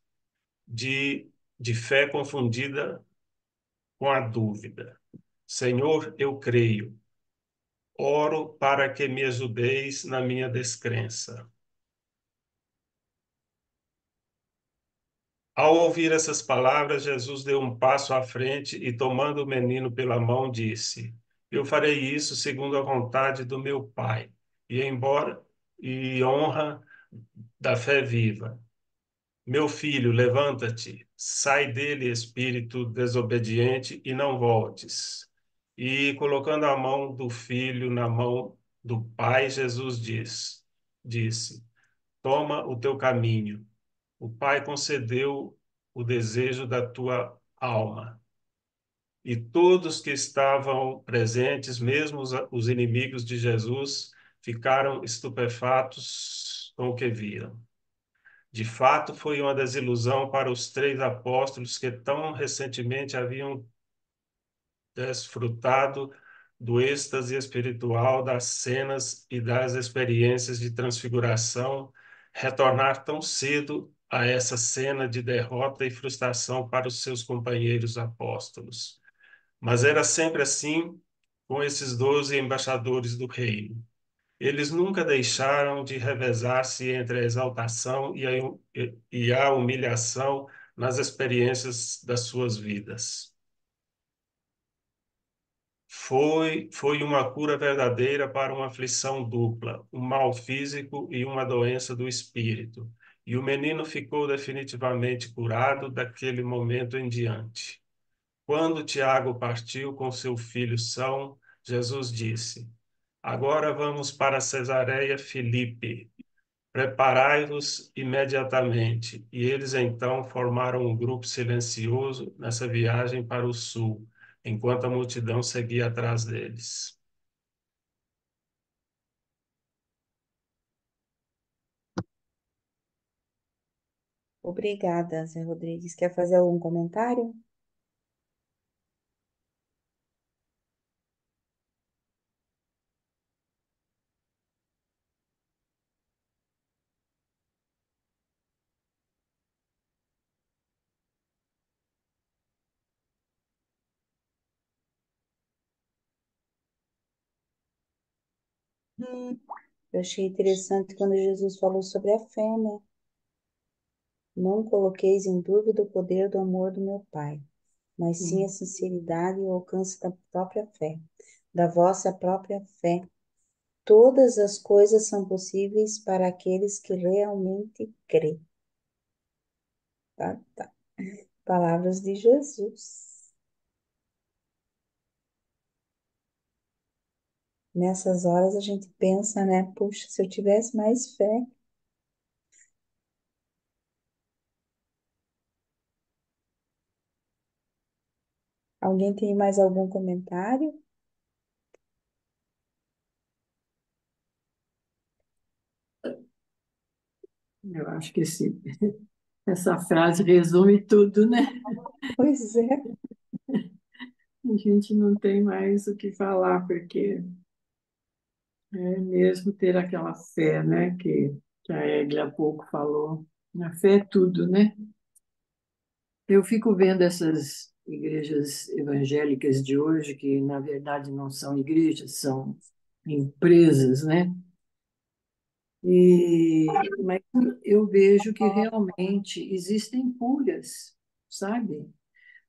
de fé confundida com a dúvida. Senhor, eu creio. Oro para que me ajudeis na minha descrença. Ao ouvir essas palavras, Jesus deu um passo à frente e, tomando o menino pela mão, disse: Eu farei isso segundo a vontade do meu Pai, e embora e honra da fé viva. Meu filho, levanta-te, sai dele, espírito desobediente, e não voltes. E colocando a mão do filho na mão do pai, Jesus disse: Toma o teu caminho. O pai concedeu o desejo da tua alma. E todos que estavam presentes, mesmo os inimigos de Jesus, ficaram estupefatos com o que viram. De fato, foi uma desilusão para os três apóstolos que tão recentemente haviam desfrutado do êxtase espiritual das cenas e das experiências de transfiguração, retornar tão cedo a essa cena de derrota e frustração para os seus companheiros apóstolos. Mas era sempre assim com esses 12 embaixadores do reino. Eles nunca deixaram de revezar-se entre a exaltação e a humilhação nas experiências das suas vidas. Foi uma cura verdadeira para uma aflição dupla, um mal físico e uma doença do espírito. E o menino ficou definitivamente curado daquele momento em diante. Quando Tiago partiu com seu filho são, Jesus disse: Agora vamos para Cesareia Filipe. Preparai-vos imediatamente. E eles então formaram um grupo silencioso nessa viagem para o sul, enquanto a multidão seguia atrás deles. Obrigada, Zé Rodrigues. Quer fazer algum comentário? Eu achei interessante quando Jesus falou sobre a fé, né? Não coloqueis em dúvida o poder do amor do meu Pai, mas sim a sinceridade e o alcance da própria fé, da vossa própria fé. Todas as coisas são possíveis para aqueles que realmente crêem. Tá, tá. Palavras de Jesus. Nessas horas a gente pensa, né? Puxa, se eu tivesse mais fé. Alguém tem mais algum comentário? Eu acho que essa frase resume tudo, né? Pois é. A gente não tem mais o que falar, porque é mesmo ter aquela fé, né? Que a Egli há pouco falou. A fé é tudo, né? Eu fico vendo essas igrejas evangélicas de hoje, que na verdade não são igrejas, são empresas, né? Mas eu vejo que realmente existem curas, sabe?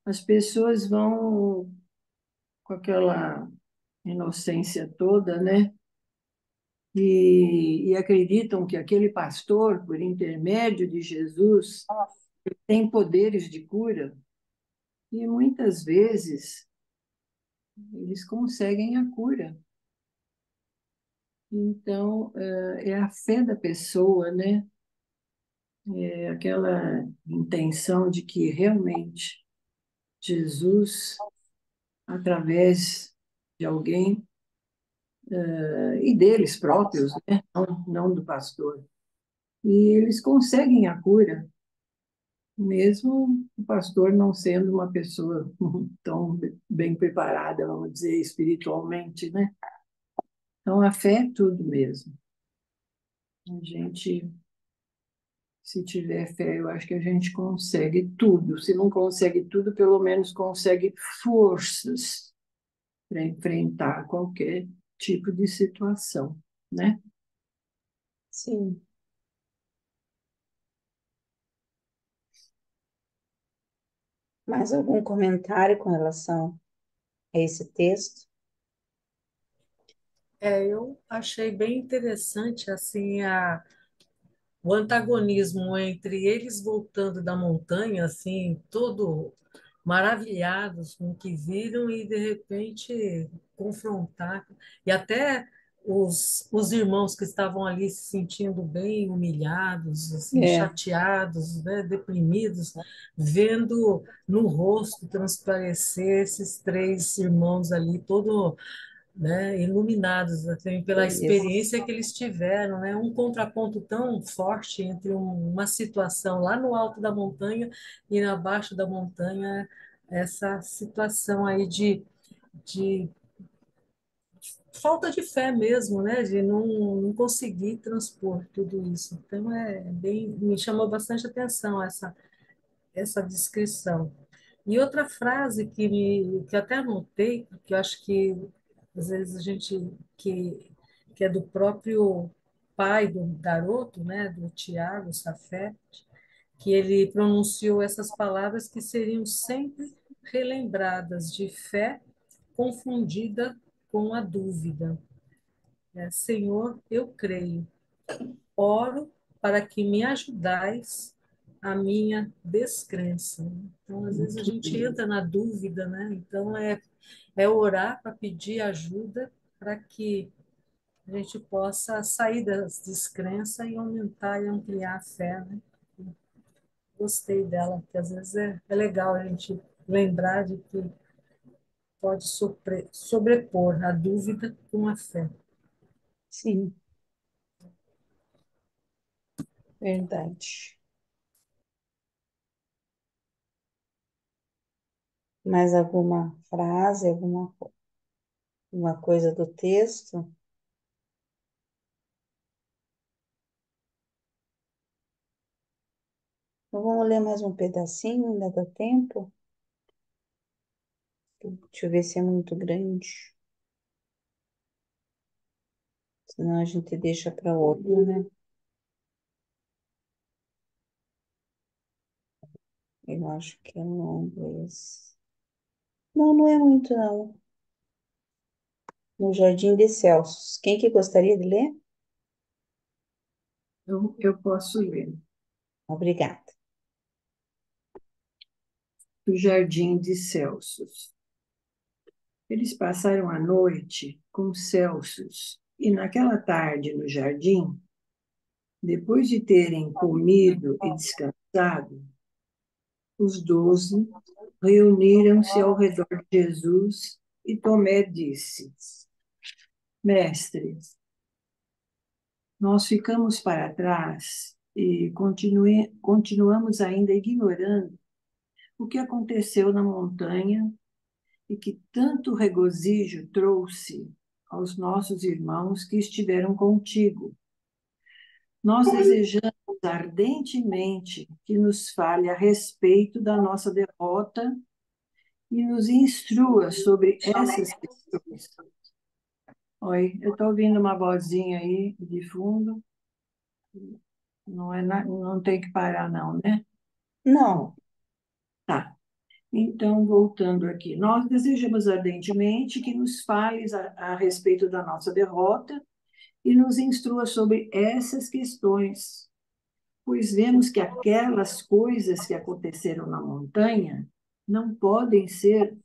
As pessoas vão com aquela inocência toda, né? E acreditam que aquele pastor, por intermédio de Jesus, tem poderes de cura, e muitas vezes eles conseguem a cura. Então, é a fé da pessoa, né? É aquela intenção de que realmente Jesus, através de alguém, e deles próprios, né? Não do pastor. E eles conseguem a cura, mesmo o pastor não sendo uma pessoa tão bem preparada, vamos dizer, espiritualmente, né? Então, a fé é tudo mesmo. A gente, se tiver fé, eu acho que a gente consegue tudo. Se não consegue tudo, pelo menos consegue forças para enfrentar qualquer tipo de situação, né? Sim. Mais algum comentário com relação a esse texto? Eu achei bem interessante assim o antagonismo entre eles voltando da montanha, assim, todo maravilhados com o que viram e de repente confrontar e até os irmãos que estavam ali se sentindo bem humilhados, assim, É, chateados, né, deprimidos, vendo no rosto transparecer esses três irmãos ali, todo, né, iluminados assim, pela isso. experiência que eles tiveram, né, um contraponto tão forte entre uma situação lá no alto da montanha e abaixo da montanha, essa situação aí de falta de fé mesmo, né, de não conseguir transpor tudo isso. Então me chamou bastante atenção essa descrição. E outra frase que eu até anotei, que eu acho que às vezes a gente que é do próprio pai do garoto, né, do Tiago Safet, que ele pronunciou essas palavras que seriam sempre relembradas de fé confundida com a dúvida. Senhor, eu creio. Oro para que me ajudais a minha descrença. Então, às vezes a gente entra na dúvida, né? Então, é orar para pedir ajuda para que a gente possa sair das descrenças e aumentar e ampliar a fé, né? Gostei dela, porque às vezes é legal a gente lembrar de que pode sobrepor a dúvida com a fé. Sim, verdade. Mais alguma frase, alguma coisa do texto? Então, vamos ler mais um pedacinho, ainda dá tempo? Deixa eu ver se é muito grande. Senão a gente deixa para outro, né? Eu acho que é longo esse. Não, não é muito, não. No Jardim de Celsos. Quem que gostaria de ler? Eu posso ler. Obrigada. Do Jardim de Celsos. Eles passaram a noite com Celsus, e naquela tarde no jardim, depois de terem comido e descansado, os 12 reuniram-se ao redor de Jesus e Tomé disse: Mestre, nós ficamos para trás e continuamos ainda ignorando o que aconteceu na montanha e que tanto regozijo trouxe aos nossos irmãos que estiveram contigo. Nós desejamos ardentemente que nos fale a respeito da nossa derrota e nos instrua sobre essas questões. Oi, eu estou ouvindo uma vozinha aí de fundo. Não tem que parar, não, né? Bom, Não, tá. Então, voltando aqui, nós desejamos ardentemente que nos fales a respeito da nossa derrota e nos instrua sobre essas questões, pois vemos que aquelas coisas que aconteceram na montanha não podem ser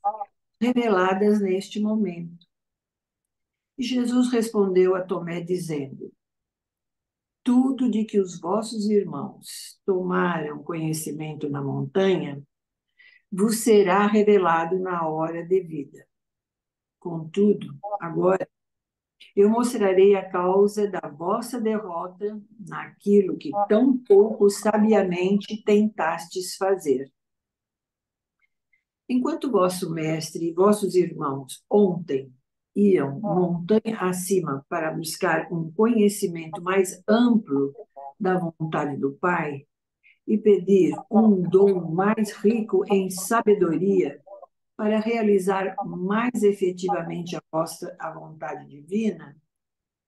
reveladas neste momento. E Jesus respondeu a Tomé, dizendo: Tudo de que os vossos irmãos tomaram conhecimento na montanha vos será revelado na hora devida. Contudo, agora Eu mostrarei a causa da vossa derrota naquilo que tão pouco sabiamente tentastes fazer. Enquanto vosso mestre e vossos irmãos ontem iam montanha acima para buscar um conhecimento mais amplo da vontade do Pai e pedir um dom mais rico em sabedoria para realizar mais efetivamente a vontade divina,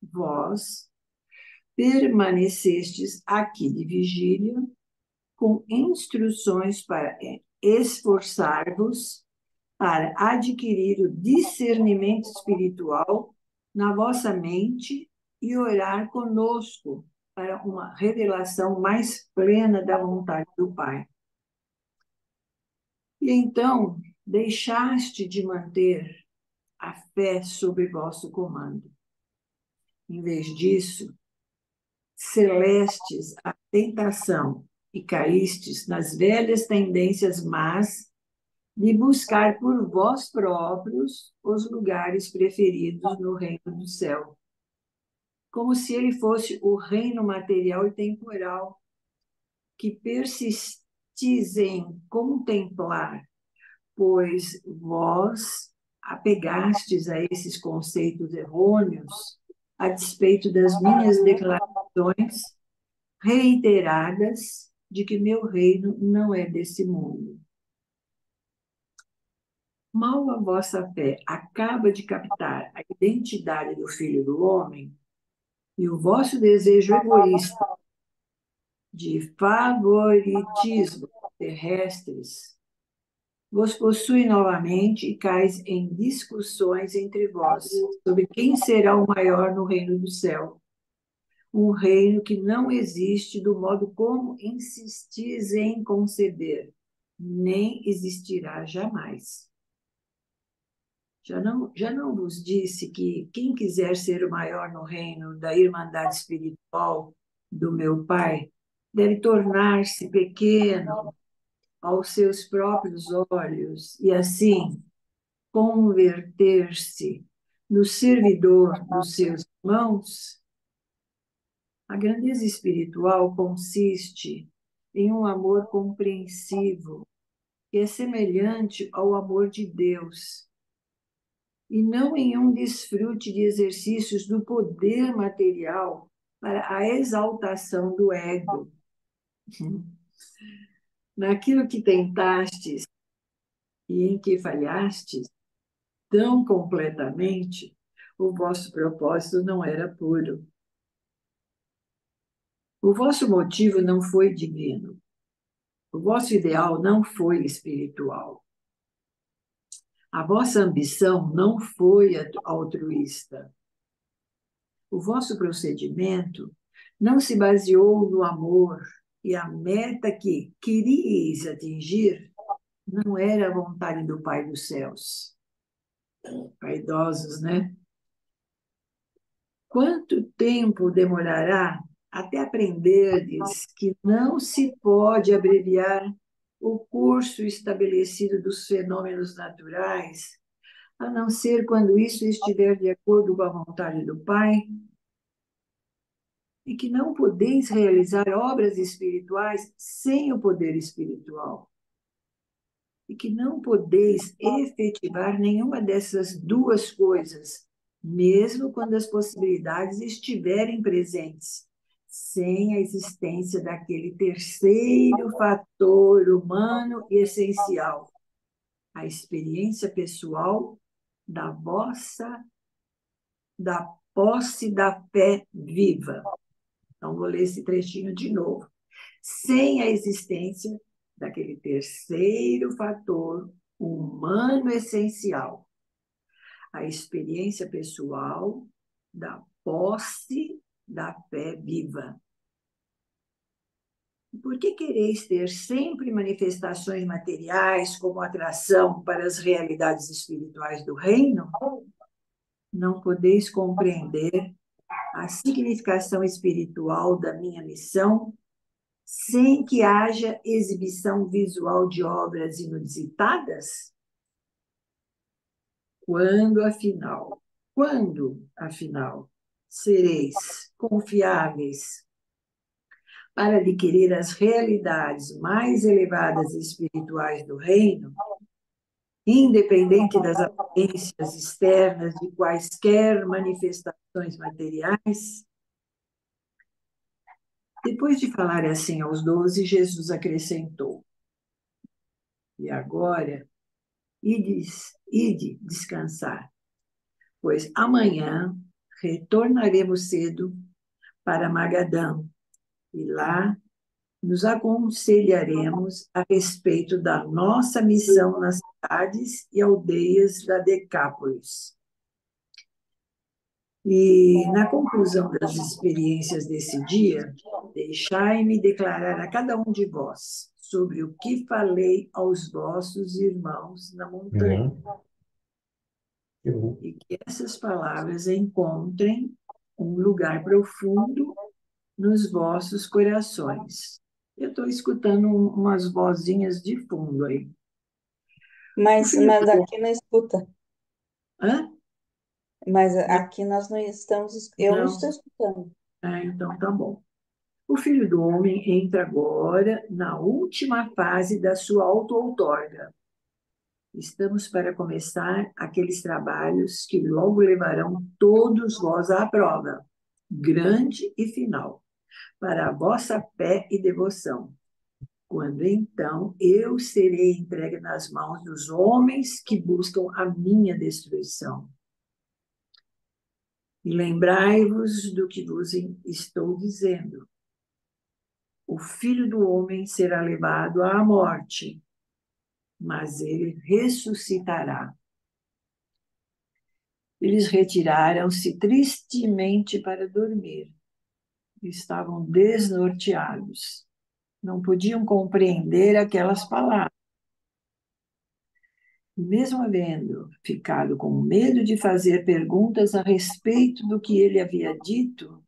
vós permanecestes aqui de vigília com instruções para esforçar-vos para adquirir o discernimento espiritual na vossa mente e orar conosco para uma revelação mais plena da vontade do Pai. E então, deixaste de manter a fé sob vosso comando. Em vez disso, celestes a tentação e caístes nas velhas tendências más de buscar por vós próprios os lugares preferidos no reino do céu, como se ele fosse o reino material e temporal, que persistis em contemplar, pois vós apegastes a esses conceitos errôneos, a despeito das minhas declarações reiteradas de que meu reino não é desse mundo. Mal a vossa fé acaba de captar a identidade do Filho do Homem, e o vosso desejo egoísta de favoritismo terrestres vos possui novamente e cais em discussões entre vós sobre quem será o maior no reino do céu. Um reino que não existe do modo como insistis em conceber, nem existirá jamais. Já não vos disse que quem quiser ser o maior no reino da Irmandade Espiritual do meu Pai deve tornar-se pequeno aos seus próprios olhos e, assim, converter-se no servidor dos seus irmãos? A grandeza espiritual consiste em um amor compreensivo, que é semelhante ao amor de Deus, e não em um desfrute de exercícios do poder material para a exaltação do ego. Naquilo que tentastes e em que falhastes tão completamente, o vosso propósito não era puro. O vosso motivo não foi divino. O vosso ideal não foi espiritual. A vossa ambição não foi altruísta. O vosso procedimento não se baseou no amor, e a meta que queríeis atingir não era a vontade do Pai dos céus. Vaidosos, né? Quanto tempo demorará até aprenderdes que não se pode abreviar o curso estabelecido dos fenômenos naturais, a não ser quando isso estiver de acordo com a vontade do Pai? E que não podeis realizar obras espirituais sem o poder espiritual? E que não podeis efetivar nenhuma dessas duas coisas, mesmo quando as possibilidades estiverem presentes, sem a existência daquele terceiro fator humano e essencial, a experiência pessoal da posse da fé viva. Então, vou ler esse trechinho de novo. Sem a existência daquele terceiro fator humano essencial, a experiência pessoal da posse da fé viva. Por que quereis ter sempre manifestações materiais como atração para as realidades espirituais do reino? Não podeis compreender a significação espiritual da minha missão sem que haja exibição visual de obras inusitadas? Quando, afinal, Quando, afinal, sereis confiáveis para adquirir as realidades mais elevadas e espirituais do reino, independente das aparências externas de quaisquer manifestações materiais? Depois de falar assim aos 12, Jesus acrescentou: E agora, ide descansar, pois amanhã retornaremos cedo para Magadã, e lá nos aconselharemos a respeito da nossa missão nas cidades e aldeias da Decápolis. E, na conclusão das experiências desse dia, deixai-me declarar a cada um de vós sobre o que falei aos vossos irmãos na montanha, e que essas palavras encontrem um lugar profundo nos vossos corações. Eu estou escutando umas vozinhas de fundo aí. Mas aqui não escuta. Hã? Mas aqui nós não estamos, eu não Não. estou escutando. Então tá bom. O Filho do Homem entra agora na última fase da sua auto-outorga. Estamos para começar aqueles trabalhos que logo levarão todos vós à prova, grande e final, para a vossa fé e devoção. Quando então eu serei entregue nas mãos dos homens que buscam a minha destruição. E lembrai-vos do que vos estou dizendo. O Filho do Homem será levado à morte, mas ele ressuscitará. Eles retiraram-se tristemente para dormir. Estavam desnorteados. Não podiam compreender aquelas palavras. Mesmo havendo ficado com medo de fazer perguntas a respeito do que ele havia dito,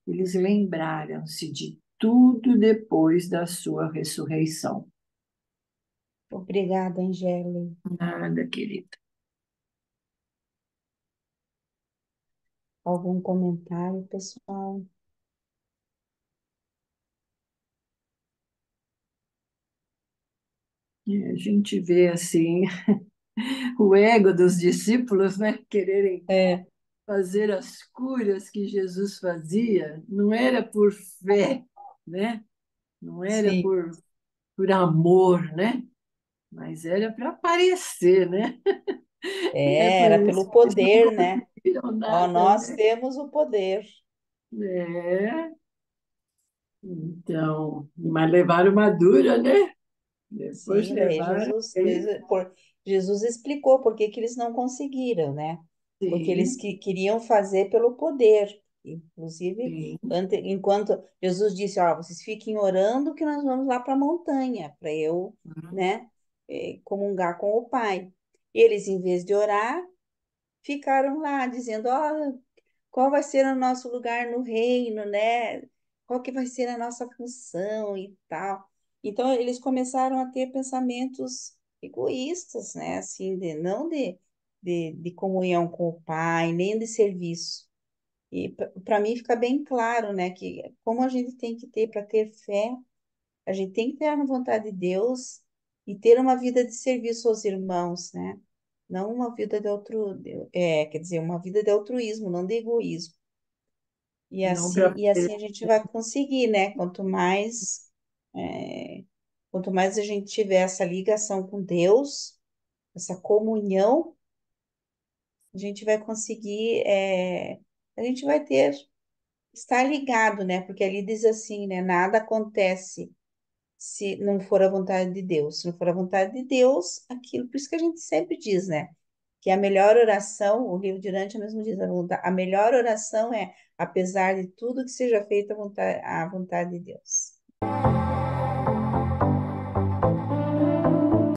eles lembraram-se de tudo depois da sua ressurreição. Obrigada, Angélica. Nada, querida. Algum comentário, pessoal? A gente vê assim o ego dos discípulos, né, quererem fazer as curas que Jesus fazia, não era por fé, né? Não era Sim. por amor, né? Mas era para aparecer, né? É por Era isso pelo que eles não poder, né? conseguiram Ó, nada, nós né? temos o poder. Então, mas levaram uma dura, né? Depois Sim, daí levaram, Jesus explicou por que que eles não conseguiram, né? Porque eles sim, queriam fazer pelo poder. Inclusive, sim. enquanto Jesus disse, ó, vocês fiquem orando que nós vamos lá para a montanha, para eu, né, comungar com o Pai. Eles, em vez de orar, ficaram lá dizendo, ó, qual vai ser o nosso lugar no reino, né? Qual que vai ser a nossa função e tal. Então, eles começaram a ter pensamentos egoístas, né? Assim, não de comunhão com o Pai, nem de serviço. E para mim fica bem claro, né, que como a gente tem que ter para ter fé, a gente tem que ter a vontade de Deus e ter uma vida de serviço aos irmãos, né? Não uma vida quer dizer, uma vida de altruísmo, não de egoísmo. Não para E assim a gente vai conseguir, né? É, quanto mais a gente tiver essa ligação com Deus, essa comunhão, a gente vai conseguir, a gente vai ter, estar ligado, né? Porque ali diz assim, né? Nada acontece se não for a vontade de Deus. Se não for a vontade de Deus, aquilo, por isso que a gente sempre diz, né? Que a melhor oração, o livro de Durante mesmo diz, a melhor oração é, apesar de tudo que seja feito, a vontade de Deus.